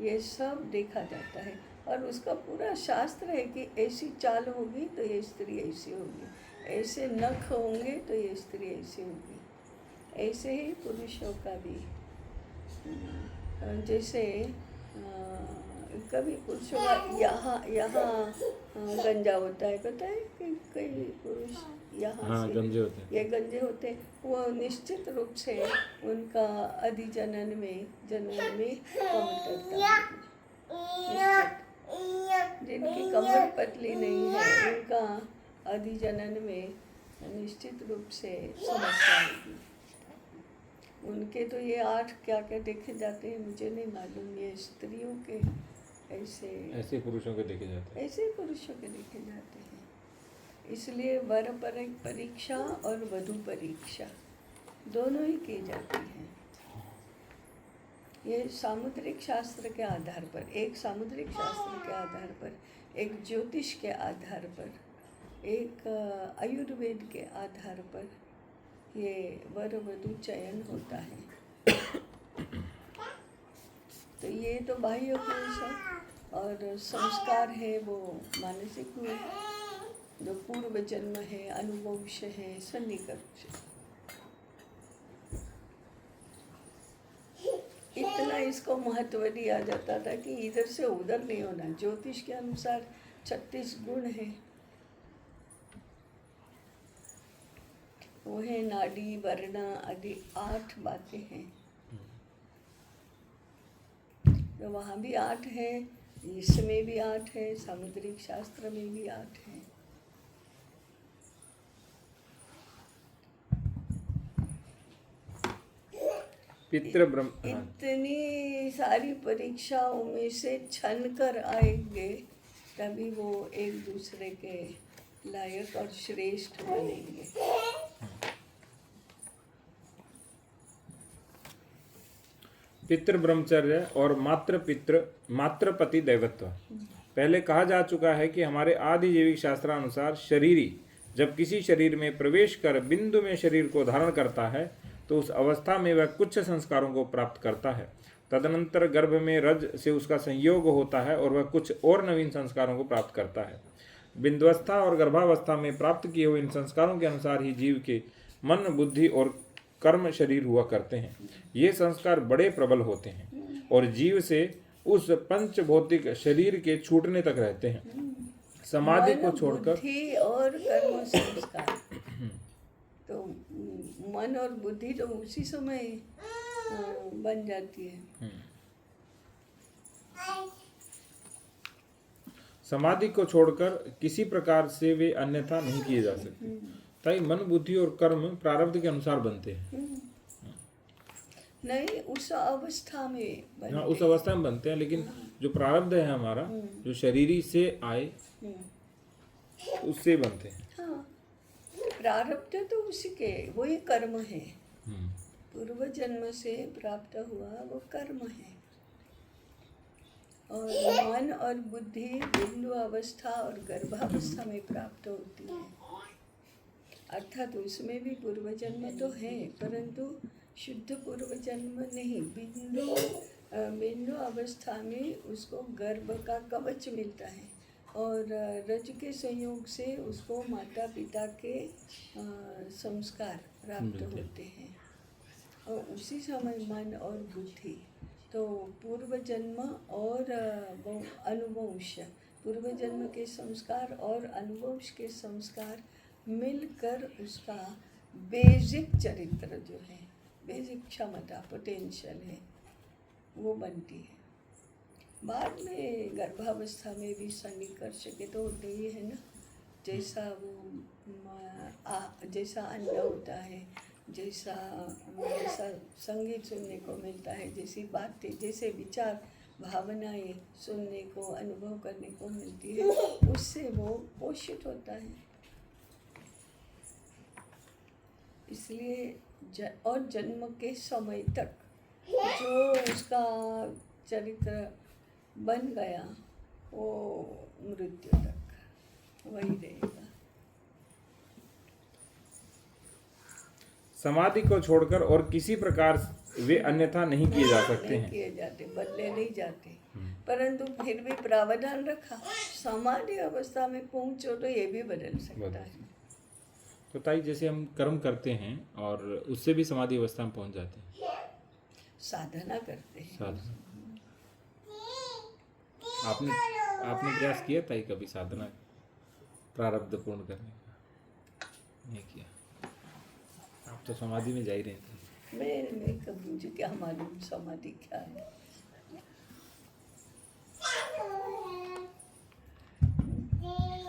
ये सब देखा जाता है। और उसका पूरा शास्त्र है कि ऐसी चाल होगी तो ये स्त्री ऐसी होगी, ऐसे नख होंगे तो ये स्त्री ऐसी होगी। ऐसे ही पुरुषों का भी, जैसे कभी पुरुषों का यहाँ गंजा होता है, पता है कि कई पुरुष यहाँ से गंजे होते हैं। ये गंजे होते हैं, वो निश्चित रूप से उनका अधिजनन में कमतरता है। जिनकी कमर पतली नहीं है, उनका अधिजनन में निश्चित रूप से समस्या होगी। उनके तो ये 8 क्या क्या देखे जाते हैं मुझे नहीं मालूम, ये स्त्रियों के ऐसे पुरुषों के देखे जाते हैं, ऐसे पुरुषों के देखे जाते हैं। इसलिए वर परीक्षा और वधू परीक्षा दोनों ही की जाती हैं। ये सामुद्रिक शास्त्र के आधार पर, एक सामुद्रिक शास्त्र के आधार पर, एक ज्योतिष के आधार पर, एक आयुर्वेद के आधार पर ये वर वधू चयन होता है। तो ये तो बाह्य पुरुष और संस्कार है, वो मानसिक में जो पूर्व जन्म है, अनुभवश है, सन्निकर्ष। इतना इसको महत्व दिया जाता था कि इधर से उधर नहीं होना। ज्योतिष के अनुसार 36 गुण है, वो है नाड़ी, वर्ण आदि 8 बातें हैं। तो वहाँ भी 8 है, इसमें भी 8 है, सामुद्रिक शास्त्र में भी 8 है। इतनी सारी परीक्षाओं में से छन कर आएंगे तभी वो एक दूसरे के लायक और श्रेष्ठ बनेंगे। पितृ ब्रह्मचर्य और मातृपति दैवत्व। पहले कहा जा चुका है कि हमारे आदि जैविक शास्त्रानुसार शरीरी जब किसी शरीर में प्रवेश कर बिंदु में शरीर को धारण करता है तो उस अवस्था में वह कुछ संस्कारों को प्राप्त करता है। तदनंतर गर्भ में रज से उसका संयोग होता है और वह कुछ और नवीन संस्कारों को प्राप्त करता है। बिंदुवस्था और गर्भावस्था में प्राप्त किए हुए इन संस्कारों के अनुसार ही जीव के मन, बुद्धि और कर्म शरीर हुआ करते हैं। ये संस्कार बड़े प्रबल होते हैं और जीव से उस पंच भौतिक शरीर के छूटने तक रहते हैं। समाधि को छोड़कर बुद्धि और कर्म संस्कार, तो मन और बुद्धि तो उसी समय बन जाती है। समाधि को छोड़कर किसी प्रकार से वे अन्यथा नहीं किए जा सकते। ताई मन, बुद्धि और कर्म प्रारब्ध के अनुसार बनते हैं। नहीं, उस अवस्था में हाँ, उस अवस्था में बनते हैं, लेकिन जो प्रारब्ध है हमारा, जो शरीरी से आए, उससे बनते हैं। हाँ, प्रारब्ध तो उसी के, वही कर्म है। पूर्व जन्म से प्राप्त हुआ वो कर्म है। और मन और बुद्धि बिंदु अवस्था और गर्भावस्था में प्राप्त होती है, अर्थात उसमें भी पूर्व जन्म तो है, परंतु शुद्ध पूर्व जन्म नहीं। बिंदु अवस्था में उसको गर्भ का कवच मिलता है और रज के संयोग से उसको माता पिता के संस्कार प्राप्त होते हैं, और उसी समय मन और बुद्धि, तो पूर्व जन्म और वो अनुवंश, पूर्व जन्म के संस्कार और अनुवंश के संस्कार मिलकर उसका बेसिक चरित्र जो है, बेसिक क्षमता, पोटेंशियल है, वो बनती है। बाद में गर्भावस्था में भी सन्निकर्ष के तो होते ही है ना, जैसा वो जैसा अन्न होता है, जैसा संगीत सुनने को मिलता है, जैसी बातें, जैसे विचार भावनाएं सुनने को, अनुभव करने को मिलती है, उससे वो पोषित होता है। इसलिए और जन्म के समय तक जो उसका चरित्र बन गया वो मृत्यु तक वही रहेगा। समाधि को छोड़कर और किसी प्रकार वे अन्यथा नहीं किए जा सकते हैं। किए जाते, बदले नहीं जाते, परंतु फिर भी प्रावधान रखा, समाधि अवस्था में पहुंचो तो ये भी बदल सकता है। तो ताई, जैसे हम कर्म करते हैं और उससे भी समाधि अवस्था में पहुंच जाते हैं, साधना करते हैं। साधना आपने प्रयास किया ताई कभी साधना प्रारब्ध पूर्ण करने का? नहीं किया। आप तो समाधि में जा ही रहे थे। मैं कभी, मुझे क्या मालूम समाधि क्या है।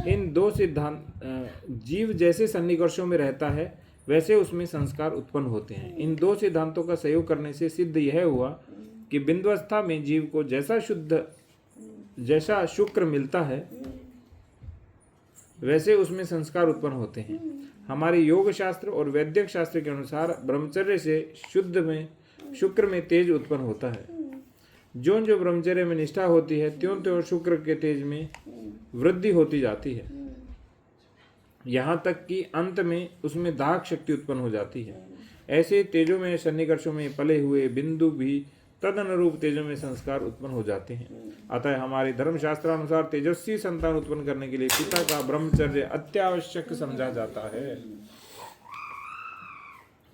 इन दो सिद्धांत, जीव जैसे सन्निकर्षों में रहता है वैसे उसमें संस्कार उत्पन्न होते हैं। इन दो सिद्धांतों का सहयोग करने से सिद्ध यह हुआ कि बिंदुवस्था में जीव को जैसा शुक्र मिलता है वैसे उसमें संस्कार उत्पन्न होते हैं। हमारे योग शास्त्र और वैद्यक शास्त्र के अनुसार ब्रह्मचर्य से शुद्ध में शुक्र में तेज उत्पन्न होता है। जो ब्रह्मचर्य में निष्ठा होती है त्यों त्यों शुक्र के तेज में वृद्धि होती जाती है, यहाँ तक कि अंत में उसमें दाहक शक्ति उत्पन्न हो जाती है। ऐसे तेजों में सन्निकर्षों में पले हुए बिंदु भी तद अनुरूप तेजों में संस्कार उत्पन्न हो जाते हैं। अतः हमारे धर्मशास्त्र अनुसार तेजस्वी संतान उत्पन्न करने के लिए पिता का ब्रह्मचर्य अत्यावश्यक समझा जाता है,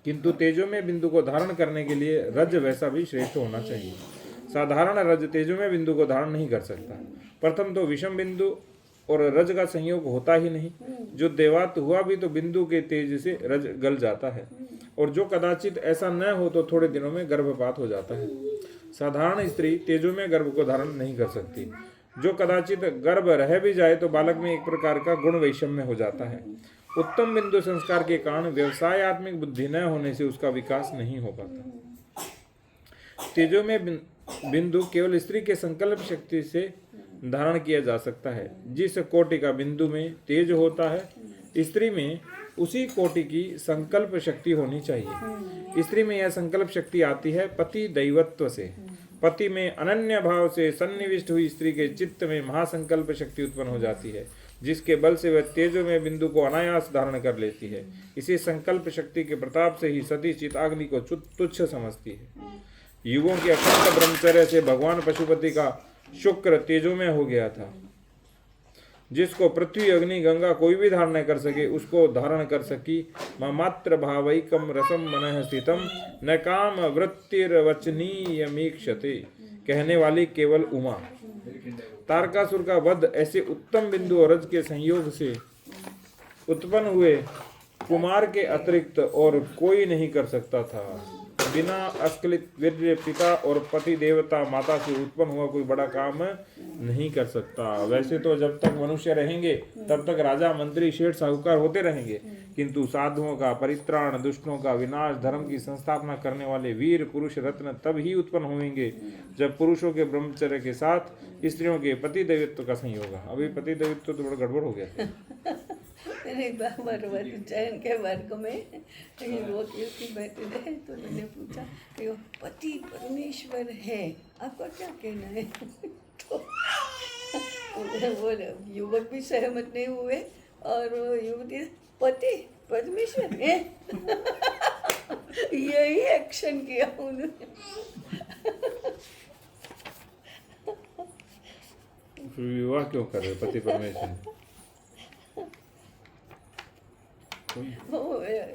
किंतु तेजों में बिंदु को धारण करने के लिए रज वैसा भी श्रेष्ठ होना चाहिए। साधारण रज तेजों में बिंदु को धारण नहीं कर सकता। प्रथम तो विषम बिंदु और रज का संयोग होता ही नहीं। जो देवात हुआ भी तो बिंदु के तेज से रज गल जाता है, और जो कदाचित ऐसा न हो तो थोड़े दिनों में गर्भपात हो जाता है। साधारण स्त्री तेजों में गर्भ को धारण नहीं कर सकती। जो कदाचित गर्भ रह भी जाए तो बालक में एक प्रकार का गुण वैषम्य हो जाता है। उत्तम बिंदु संस्कार के कारण व्यवसायत्मक बुद्धि न होने से उसका विकास नहीं हो पाता। तेजों में बिंदु केवल स्त्री के संकल्प शक्ति से धारण किया जा सकता है। जिस कोटि का बिंदु में तेज होता है स्त्री में उसी कोटि की संकल्प शक्ति होनी चाहिए। स्त्री में यह संकल्प शक्ति आती है पति दैवत्व से। पति में अनन्य भाव से सन्निविष्ट हुई स्त्री के चित्त में महासंकल्प शक्ति उत्पन्न हो जाती है, जिसके बल से वह तेजों में बिंदु को अनायास धारण कर लेती है। इसी संकल्प शक्ति के प्रताप से ही सती चिताग्नि को तुच्छ समझती है। युगों के अखंड ब्रह्मचर्य से भगवान पशुपति का शुक्र तेजों में हो गया था। जिसको पृथ्वी अग्नि गंगा कोई भी धारण न कर सके उसको धारण कर सकी। मात्र भावैकम रसम मनः स्थितम न काम वृत्तिर्वचनीयमीक्षते, कहने वाली केवल उमा। तारकासुर का वध ऐसे उत्तम बिंदु और रज के संयोग से उत्पन्न हुए कुमार के अतिरिक्त और कोई नहीं कर सकता था। बिना अस्खलित वीर्य पिता और पति देवता माता से उत्पन्न हुआ कोई बड़ा काम नहीं कर सकता। वैसे तो जब तक मनुष्य रहेंगे तब तक राजा मंत्री शेठ साहूकार होते रहेंगे, किंतु साधुओं का परित्राण, दुष्टों का विनाश, धर्म की संस्थापना करने वाले वीर पुरुष रत्न तब ही उत्पन्न होंगे जब पुरुषों के ब्रह्मचर्य के साथ स्त्रियों के पति देवत्व का संयोग होगा। अभी पति देवत्व तो बड़ा गड़बड़ हो गया। मेरे बराबर चयन के वर्ग में वो की बैठे रहे तो मैंने पूछा कि वो पति परमेश्वर है, आपका क्या कहना है? तो वो युवक भी सहमत नहीं हुए और वो युवती पति परमेश्वर है यही एक्शन किया उन्होंने। फिर विवाह क्यों कर रहे पति परमेश्वर? वो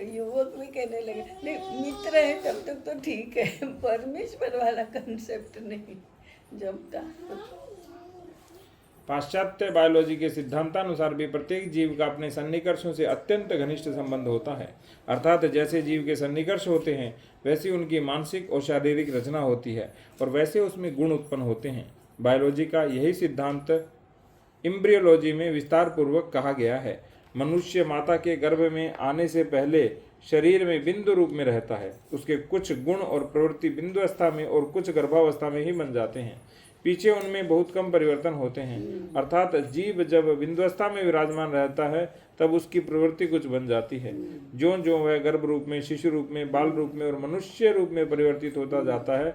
युवक भी कहने लगे नहीं मित्र है तब तक तो ठीक है, परमेश्वर वाला कंसेप्ट नहीं जमता। पाश्चात्य बायोलॉजी के सिद्धांतानुसार भी प्रत्येक जीव का अपने सन्निकर्षों से अत्यंत घनिष्ठ संबंध होता है। अर्थात जैसे जीव के सन्निकर्ष होते हैं वैसी उनकी मानसिक और शारीरिक रचना होती है और वैसे उसमें गुण उत्पन्न होते हैं। बायोलॉजी का यही सिद्धांत एम्ब्रियोलॉजी में विस्तार पूर्वक कहा गया है। मनुष्य माता के गर्भ में आने से पहले शरीर में बिंदु रूप में रहता है। उसके कुछ गुण और प्रवृत्ति बिंदु अवस्था में और कुछ गर्भावस्था में ही बन जाते हैं। पीछे उनमें बहुत कम परिवर्तन होते हैं। अर्थात जीव जब बिंदुअवस्था में विराजमान रहता है तब उसकी प्रवृत्ति कुछ बन जाती है। जो जो वह गर्भ रूप में, शिशु रूप में, बाल रूप में और मनुष्य रूप में परिवर्तित होता जाता है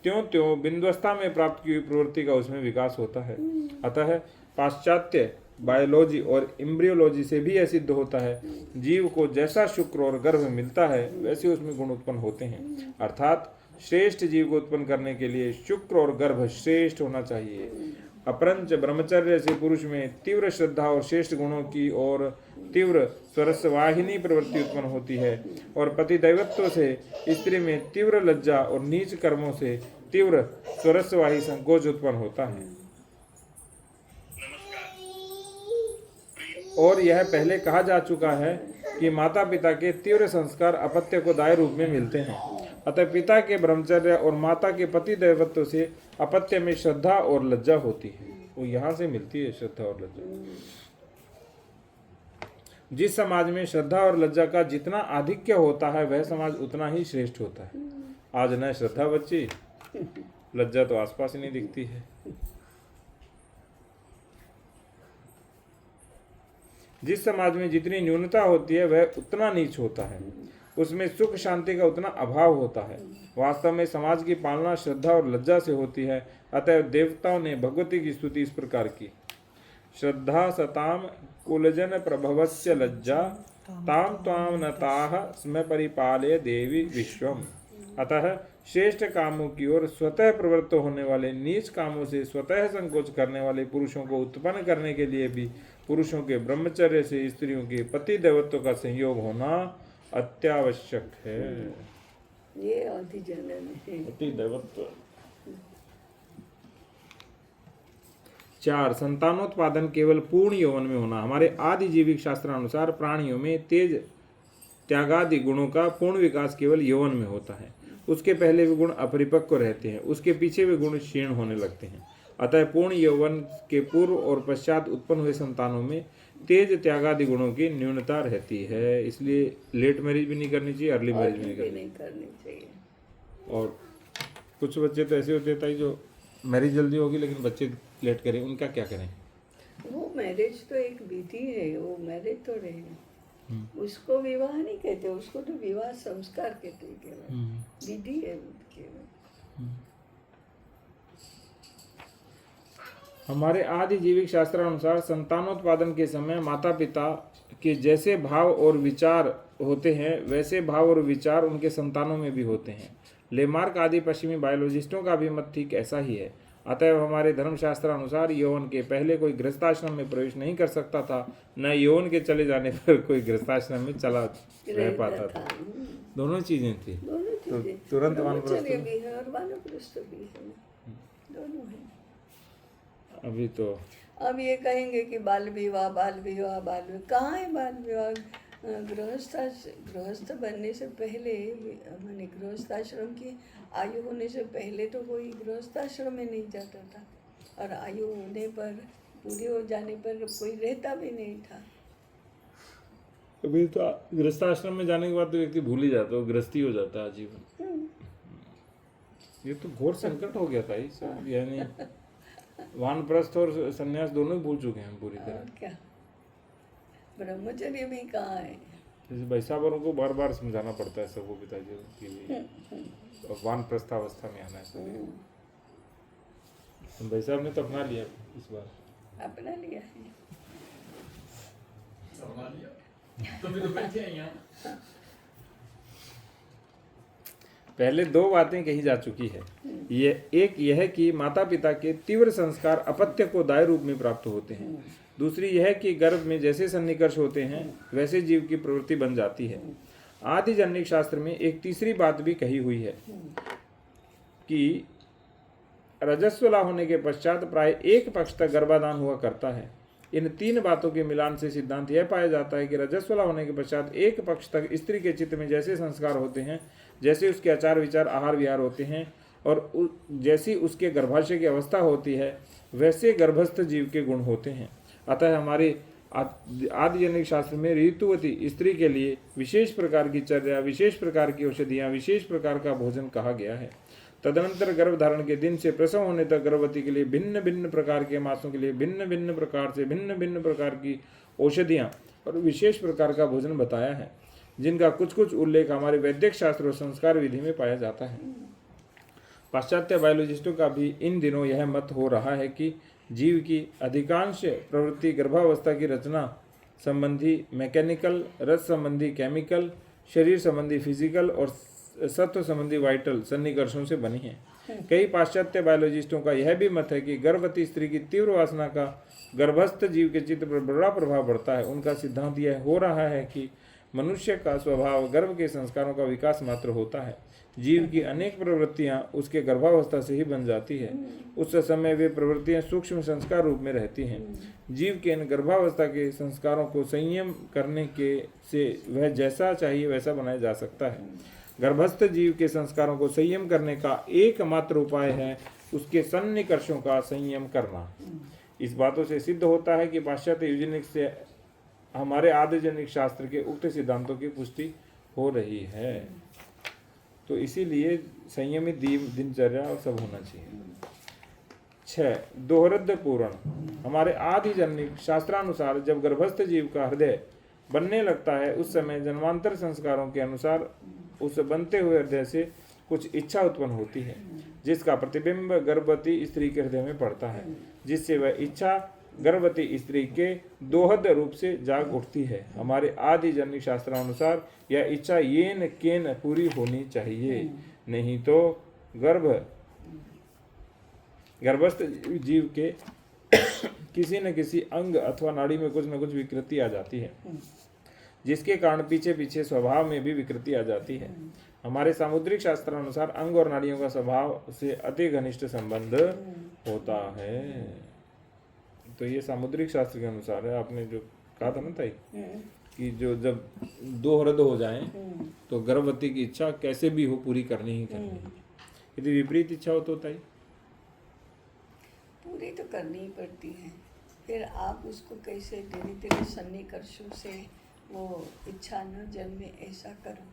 त्यों त्यों बिंदुअवस्था में प्राप्त की हुई प्रवृत्ति का उसमें विकास होता है। अतः पाश्चात्य बायोलॉजी और एम्ब्रियोलॉजी से भी यह सिद्ध होता है जीव को जैसा शुक्र और गर्भ मिलता है वैसे उसमें गुण उत्पन्न होते हैं। अर्थात श्रेष्ठ जीव को उत्पन्न करने के लिए शुक्र और गर्भ श्रेष्ठ होना चाहिए। अपरंच ब्रह्मचर्य से पुरुष में तीव्र श्रद्धा और श्रेष्ठ गुणों की और तीव्र स्वरसवाहिनी प्रवृत्ति उत्पन्न होती है और पति दैवत्व से स्त्री में तीव्र लज्जा और नीच कर्मों से तीव्र स्वरसवाही संकोच उत्पन्न होता है। और यह पहले कहा जा चुका है कि माता पिता के तीव्र संस्कार अपत्य को दाय रूप में मिलते हैं। अतः पिता के ब्रह्मचर्य और माता के पति दैवत्व से अपत्य में श्रद्धा और लज्जा होती है। वो यहाँ से मिलती है श्रद्धा और लज्जा। जिस समाज में श्रद्धा और लज्जा का जितना आधिक्य होता है वह समाज उतना ही श्रेष्ठ होता है। आज न श्रद्धा बच्ची, लज्जा तो आसपास ही नहीं दिखती है। जिस समाज में जितनी न्यूनता होती है वह उतना नीच होता है। उसमें सुख शांति का उतना अभाव होता है। वास्तव में समाज की पालना श्रद्धा और लज्जा से होती है। अतः देवताओं ने भगवती की स्तुति इस प्रकार की, श्रद्धा सताम कुलजन प्रभवस्य लज्जा ताम त्वाम नताः स्म परिपालय देवी विश्वम। अतः श्रेष्ठ कामों की ओर स्वतः प्रवृत्त होने वाले नीच कामों से स्वतः संकोच करने वाले पुरुषों को उत्पन्न करने के लिए भी पुरुषों के ब्रह्मचर्य से स्त्रियों के पति देवत्व का संयोग होना अत्यावश्यक है। ये आदि जनन है। पति देवत्व। 4. संतानोत्पादन केवल पूर्ण यौवन में होना। हमारे आदि जीविक शास्त्रानुसार प्राणियों में तेज त्यागादि गुणों का पूर्ण विकास केवल यौवन में होता है। उसके पहले वे गुण अपरिपक्व रहते हैं, उसके पीछे वे गुण क्षीण होने लगते हैं। अतः पूर्ण यौवन के पूर्व और पश्चात उत्पन्न हुए संतानों में तेज त्यागादि गुणों की न्यूनता रहती है। इसलिए लेट मैरिज भी नहीं करनी चाहिए, अर्ली मैरिज भी नहीं करनी चाहिए। और कुछ बच्चे तो ऐसे होते हैं जो मैरिज जल्दी होगी लेकिन बच्चे लेट करें, उनका क्या करें? वो मैरिज तो एक विधि है, वो मैरिज तो रहे, उसको विवाह नहीं कहते, उसको तो विवाह संस्कार कहते हैं, केवल विधि है केवल। हमारे आदि जीविक शास्त्रानुसार संतानोत्पादन के समय माता पिता के जैसे भाव और विचार होते हैं वैसे भाव और विचार उनके संतानों में भी होते हैं। लेमार्क आदि पश्चिमी बायोलॉजिस्टों का भी मत ठीक ऐसा ही है। अतएव हमारे धर्मशास्त्र अनुसार यौवन के पहले कोई गृहस्थाश्रम में प्रवेश नहीं कर सकता था, न यौवन के चले जाने पर कोई गृहस्थाश्रम में चला रह पाता था। दोनों चीजें थी, तो तुरंत वानप्रस्थ भी है और वानप्रस्थ भी है, दोनों है। अभी तो अब ये कहेंगे कि बाल विवाह कहाँ है बाल विवाह? गृहस्थ बनने से पहले मैंने गृहस्थाश्रम की आयु होने से पहले तो कोई गृहस्थाश्रम में नहीं जाता था, और आयु होने पर पूरी हो जाने पर कोई रहता भी नहीं था। अभी तो गृहस्थाश्रम में जाने के बाद तो व्यक्ति भूल ही जाता है, गृहस्थी हो जाता है आजीवन। ये तो घोर संकट हो गया था ये सब, यानी वानप्रस्थ और संन्यास दोनों ही भूल चुके हैं हम पूरी तरह। और क्या, ब्रह्मचर्य में कहाँ है। जैसे भाई साहब को बार बार समझाना पड़ता है सबको, पिताजी की वानप्रस्थावस्था में आना है सभी। भाई साहब ने तो अपना लिया इस बार, अपना लिया है। पहले दो बातें कही जा चुकी है। ये एक यह कि माता पिता के तीव्र संस्कार अपत्य को दाय रूप में प्राप्त होते हैं। दूसरी यह कि गर्भ में जैसे सन्निकर्ष होते हैं वैसे जीव की प्रवृत्ति बन जाती है। आदिजनिक शास्त्र में एक तीसरी बात भी कही हुई है कि रजस्वला होने के पश्चात प्राय एक पक्ष तक गर्भाधान हुआ करता है। इन तीन बातों के मिलान से सिद्धांत यह पाया जाता है कि रजस्वला होने के पश्चात एक पक्ष तक स्त्री के चित्त में जैसे संस्कार होते हैं, जैसे उसके आचार विचार आहार विहार होते हैं और जैसी उसके गर्भाशय की अवस्था होती है, वैसे गर्भस्थ जीव के गुण होते हैं। अतः हमारे आदिजनिक शास्त्र में ऋतुवती स्त्री के लिए विशेष प्रकार की चर्या, विशेष प्रकार की औषधियाँ, विशेष प्रकार का भोजन कहा गया है। तदनंतर गर्भधारण के दिन से प्रसव होने तक गर्भवती के लिए भिन्न भिन्न प्रकार के मासों के लिए भिन्न भिन्न प्रकार से भिन्न भिन्न प्रकार की औषधियाँ और विशेष प्रकार का भोजन बताया है, जिनका कुछ कुछ उल्लेख हमारे वैदिक शास्त्र और संस्कार विधि में पाया जाता है। पाश्चात्य बायोलॉजिस्टों का भी इन दिनों यह मत हो रहा है कि जीव की अधिकांश प्रवृत्ति गर्भावस्था की रचना संबंधी मैकेनिकल, रस संबंधी केमिकल, शरीर संबंधी फिजिकल और सत्व संबंधी वाइटल सन्निकर्षों से बनी है। कई पाश्चात्य बायोलॉजिस्टों का यह भी मत है कि गर्भवती स्त्री की तीव्र वासना का गर्भस्थ जीव के चित्त पर बड़ा प्रभाव पड़ता है। उनका सिद्धांत यह हो रहा है कि मनुष्य का स्वभाव गर्भ के संस्कारों का विकास मात्र होता है। जीव की अनेक प्रवृत्तियां उसके गर्भावस्था से ही बन जाती है। उस समय वे प्रवृत्तियां सूक्ष्म संस्कार रूप में रहती हैं। जीव के इन गर्भावस्था के संस्कारों को संयम करने के से वह जैसा चाहिए वैसा बनाया जा सकता है। गर्भस्थ जीव के संस्कारों को संयम करने का एकमात्र उपाय है उसके सन्निकर्षों का संयम करना। इस बातों से सिद्ध होता है कि पाश्चात्य यूजेनिक्स से हमारे आदिजनिक शास्त्र के उक्त सिद्धांतों की पुष्टि हो रही है। तो इसीलिए संयमित दिनचर्या और सब होना चाहिए। 6. दोहरद पूर्ण। हमारे आदिजनिक शास्त्रानुसार जब गर्भस्थ जीव का हृदय बनने लगता है उस समय जन्मांतर संस्कारों के अनुसार उस बनते हुए हृदय से कुछ इच्छा उत्पन्न होती है, जिसका प्रतिबिंब गर्भवती स्त्री के हृदय में पड़ता है, जिससे वह इच्छा गर्भवती स्त्री के दोहद रूप से जाग उठती है। हमारे आदिजनिक शास्त्रानुसार यह इच्छा येन केन पूरी होनी चाहिए, नहीं तो गर्भस्थ जीव के किसी न किसी अंग अथवा नाड़ी में कुछ न कुछ विकृति आ जाती है, जिसके कारण पीछे पीछे स्वभाव में भी विकृति आ जाती है। हमारे सामुद्रिक शास्त्रानुसार अंग और नाड़ियों का स्वभाव से अति घनिष्ठ संबंध होता है। तो ये सामुद्रिक शास्त्र के अनुसार है। आपने जो कहा था ना ताई कि जो जब दो हृदय हो जाएं तो गर्भवती की इच्छा कैसे भी हो पूरी करनी ही करनी है। यदि विपरीत इच्छा हो तो ताई पूरी तो करनी ही पड़ती है। फिर आप उसको कैसे धीरे धीरे सन्निकर्षों से वो इच्छा न जन्मे ऐसा करो,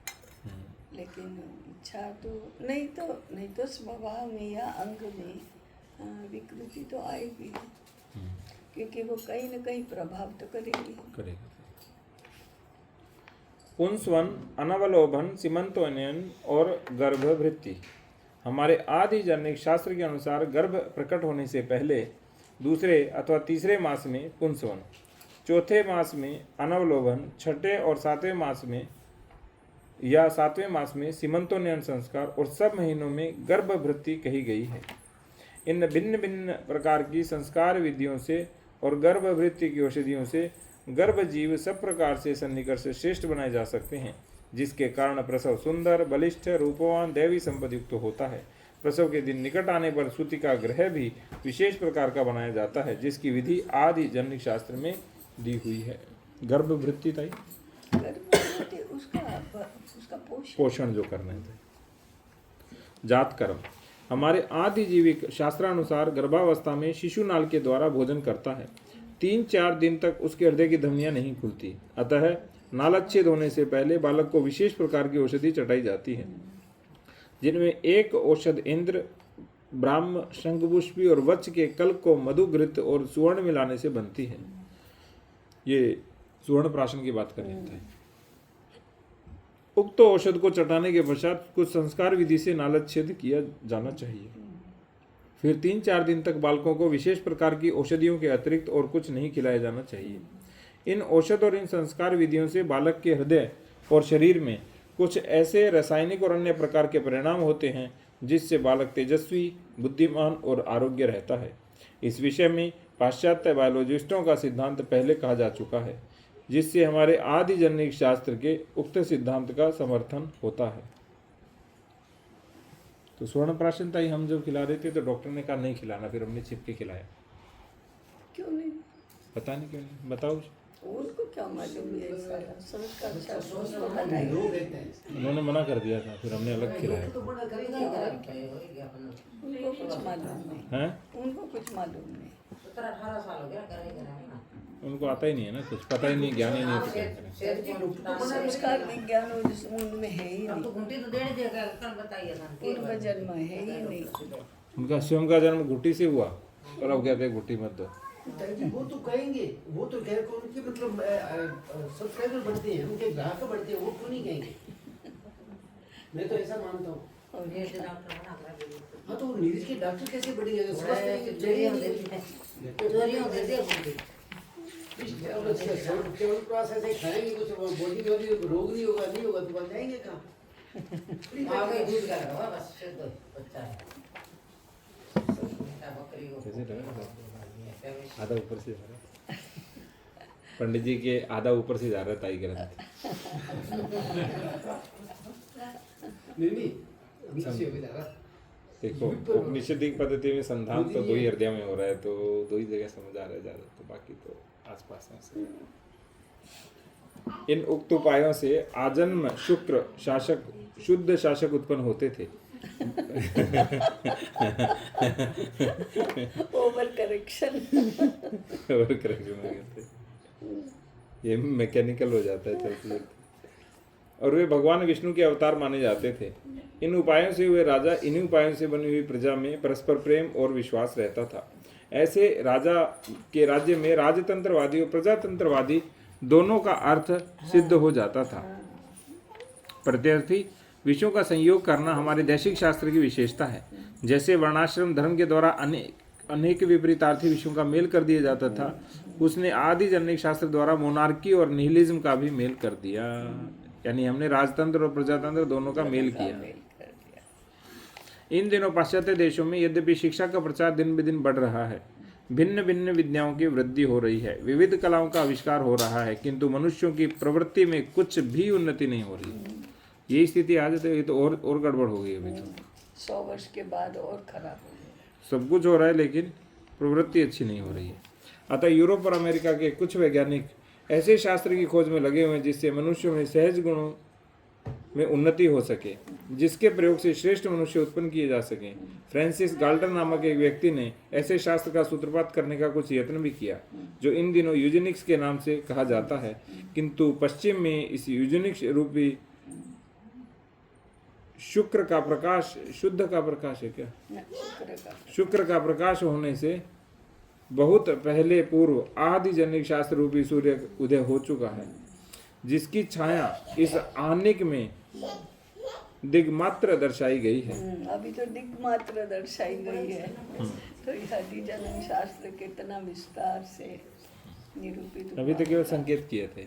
लेकिन इच्छा तो नहीं तो स्वभाव में या अंग में विकृति तो आएगी, क्योंकि वो कहीं न कहीं प्रभाव तो करेगी। पुंसवन, अनवलोभन, सीमंतोन्नयन और गर्भवृत्ति। हमारे आदिजनिक शास्त्र के अनुसार गर्भ प्रकट होने से पहले दूसरे अथवा तीसरे मास में पुंसवन, चौथे मास में अनवलोभन, छठे और सातवें मास में या सातवें मास में सीमंतोन्नयन संस्कार और सब महीनों में गर्भवृत्ति कही गई है। इन भिन्न भिन्न प्रकार की संस्कार विधियों से और गर्भवृत्ति की औषधियों से गर्भजीव सब प्रकार से सन्निकर्ष श्रेष्ठ बनाए जा सकते हैं, जिसके कारण प्रसव सुंदर, बलिष्ठ, रूपवान, दैवी संपद युक्त होता है। प्रसव के दिन निकट आने पर सूति का ग्रह भी विशेष प्रकार का बनाया जाता है, जिसकी विधि आदिजनिक शास्त्र में दी हुई है। गर्भवृत्ति ताई उसका पोषण पोषण जो करने थे। जात कर्म हमारे आदि जीविक शास्त्रानुसार गर्भावस्था में शिशु नाल के द्वारा भोजन करता है। 3-4 दिन तक उसके हृदय की धमनियां नहीं खुलती, अतः नालच्छेद होने से पहले बालक को विशेष प्रकार की औषधि चटाई जाती है, जिनमें एक औषध इंद्र, ब्राह्म, शंखपुष्पी और वत्स के कल को मधु, घृत और सुवर्ण मिलाने से बनती है। ये सुवर्ण प्राशन की बात कर रहे थे। उक्त औषध को चटाने के पश्चात कुछ संस्कार विधि से नालच्छेद किया जाना चाहिए। फिर 3-4 दिन तक बालकों को विशेष प्रकार की औषधियों के अतिरिक्त और कुछ नहीं खिलाया जाना चाहिए। इन औषध और इन संस्कार विधियों से बालक के हृदय और शरीर में कुछ ऐसे रासायनिक और अन्य प्रकार के परिणाम होते हैं जिससे बालक तेजस्वी, बुद्धिमान और आरोग्य रहता है। इस विषय में पाश्चात्य बायोलॉजिस्टों का सिद्धांत पहले कहा जा चुका है, जिससे हमारे आदि जननिक शास्त्र के उक्त सिद्धांत का समर्थन होता है। तो स्वर्ण प्राशन ताई हम जब खिला रहे थे तो डॉक्टर ने कहा नहीं खिलाना, फिर हमने छिप के खिलाया। क्यों नहीं? पता नहीं क्यों नहीं, बताओ। उनको क्या मालूम है सारा संस्कार शास्त्र उसको लोग बताइए। रहते हैं उन्होंने मना कर दिया था, फिर हमने अलग खिलाया। तो बड़ा करेगा यार। उनको कुछ मालूम नहीं, हैं? उनको कुछ मालूम नहीं। 17-18 साल हो गया करेगा ना। उनको आता ही नहीं है ना, कुछ पता ही नहीं, ज्ञान ही नहीं है तो क्या करें। संस्कार विज्ञान उनमें है ही अब नहीं, तो घंटी तो देने देगा, कल बताइए ना। पूर्व जन्म है ही नहीं। उनका स्वयं का जन्म घुट्टी से हुआ और अब कहते हैं घुट्टी मत दो। वो तो कहेंगे, वो तो कह को उनके मतलब सब्सक्राइबर बढ़ते हैं, उनके ग्राहक बढ़ते हैं, वो क्यों नहीं कहेंगे? मैं तो ऐसा मानता हूँ। और ये जो डॉक्टर बना कर दे। हाँ तो नीरज के डॉक्टर कैसे बढ़ेंगे अगर स्वस्थ रहेंगे? चोरियां देती है, चोरियां देती है बुद्धि। केवल प्रोसेस है, खाएंगे कुछ बॉडी में रोग नहीं होगा, नहीं होगा तो बन जाएंगे कहाँ? आगे दूध का रहा बस शुद्ध बच्चा है। बकरी को कैसे लगा? आधा ऊपर से जा रहा है। पंडित जी के आधा ऊपर से जा रहा है ताई ग्रंथ। नहीं अंदर से होगा ज़्यादा। देखो उपनिषदिक पद्धति में संधान तो 2 ही हृदय में हो रहा है, तो 2 ही जगह समझ आ रहा है ज़्यादा, तो बाकी तो आसपास में से। इन उक्त उपायों से आजन्म शुक्र शासक, शुद्ध शासक उत्पन्न होते थे। ओवर करेक्शन और करेक्शन हो गए थे, ये मैकेनिकल हो जाता है चलते। और वे भगवान विष्णु के अवतार माने जाते थे। इन उपायों से वे राजा, इन्हीं उपायों से बनी हुई प्रजा में परस्पर प्रेम और विश्वास रहता था। ऐसे राजा के राज्य में राजतंत्रवादी और प्रजातंत्रवादी दोनों का अर्थ सिद्ध हो जाता था। प्रत्यर्थी विषयों का संयोग करना हमारे दैशिक शास्त्र की विशेषता है। जैसे वर्णाश्रम धर्म के द्वारा अनेक विपरीतार्थी विषयों का मेल कर दिया जाता था, उसने आदि जननिक शास्त्र द्वारा मोनार्की और निहिलिज्म का भी मेल कर दिया। यानी हमने राजतंत्र और प्रजातंत्र दोनों का मेल किया। इन दिनों पाश्चात्य देशों में यद्यपि शिक्षा का प्रचार दिन ब दिन बढ़ रहा है, भिन्न भिन्न विद्याओं की वृद्धि हो रही है, विविध कलाओं का आविष्कार हो रहा है, किंतु मनुष्यों की प्रवृत्ति में कुछ भी उन्नति नहीं हो रही। ये स्थिति आ जाती है तो और गड़बड़ हो गई। अभी तो 100 वर्ष के बाद और खराब हो गया। सब कुछ हो रहा है लेकिन प्रवृत्ति अच्छी नहीं हो रही है। अतः यूरोप और अमेरिका के कुछ वैज्ञानिक ऐसे शास्त्र की खोज में लगे हुए हैं जिससे मनुष्यों में सहज गुणों में उन्नति हो सके, जिसके प्रयोग से श्रेष्ठ मनुष्य उत्पन्न किए जा सकें। फ्रांसिस गाल्टन नामक एक व्यक्ति ने ऐसे शास्त्र का सूत्रपात करने का कुछ यत्न भी किया, जो इन दिनों यूजेनिक्स के नाम से कहा जाता है, किंतु पश्चिम में इस यूजेनिक्स रूपी शुक्र का प्रकाश, शुद्ध का प्रकाश है क्या, शुक्र का प्रकाश होने से बहुत पहले पूर्व आदि जननिक शास्त्र रूपी सूर्य उदय हो चुका है, जिसकी छाया इस आनिक में दिग्मात्र दर्शाई गई है। अभी तो दिग्मात्र दर्शाई गई है। तो यह आदि जननिक शास्त्र कितना विस्तार से निरूपित हुआ। अभी तो केवल संकेत किए थे।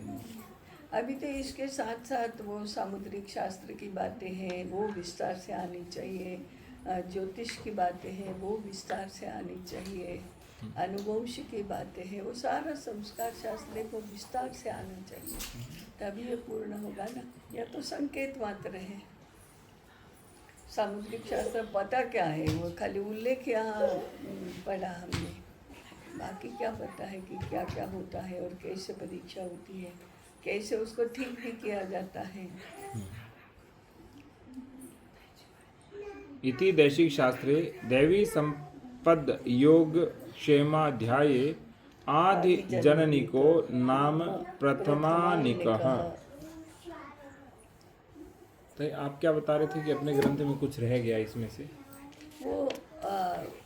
अभी तो इसके साथ साथ वो सामुद्रिक शास्त्र की बातें हैं, वो विस्तार से आनी चाहिए। ज्योतिष की बातें हैं, वो विस्तार से आनी चाहिए। अनुवंश की बातें हैं, वो सारा संस्कार शास्त्र को विस्तार से आना चाहिए, तभी ये पूर्ण होगा ना। या तो संकेत मात्र है। सामुद्रिक शास्त्र पता क्या है, वो खाली उल्लेख यहाँ पढ़ा हमने, बाकी क्या पता है कि क्या क्या होता है और कैसे परीक्षा होती है, कैसे उसको ठीक भी किया जाता है। इति दैशिक शास्त्रे दैवी संपद योग क्षेमाध्याये आदि जननिको नाम प्रथमानिकः। तो आप क्या बता रहे थे कि अपने ग्रंथ में कुछ रह गया इसमें से? वो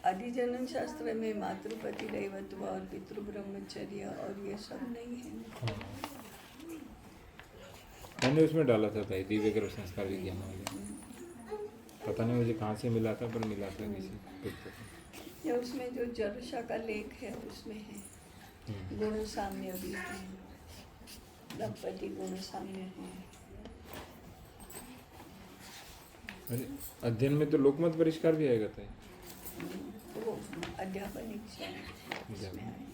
आदिजनन शास्त्र में मातृपति दैवत्व और पितृ ब्रह्मचर्य और ये सब नहीं है। मैंने उसमें डाला था दिव्य गर्भ संस्कार विज्ञान वाले, पता नहीं मुझे कहाँ से मिला था, पर मिला था किसी पुस्तक में। या उसमें जो जरुषा का लेख है उसमें है, गुण साम्य भी है, दंपति गुण साम्य है। अरे अध्ययन में तो लोकमत परिष्कार भी आएगा था। वो अध्यापन इच्छा है उसमें आएगा।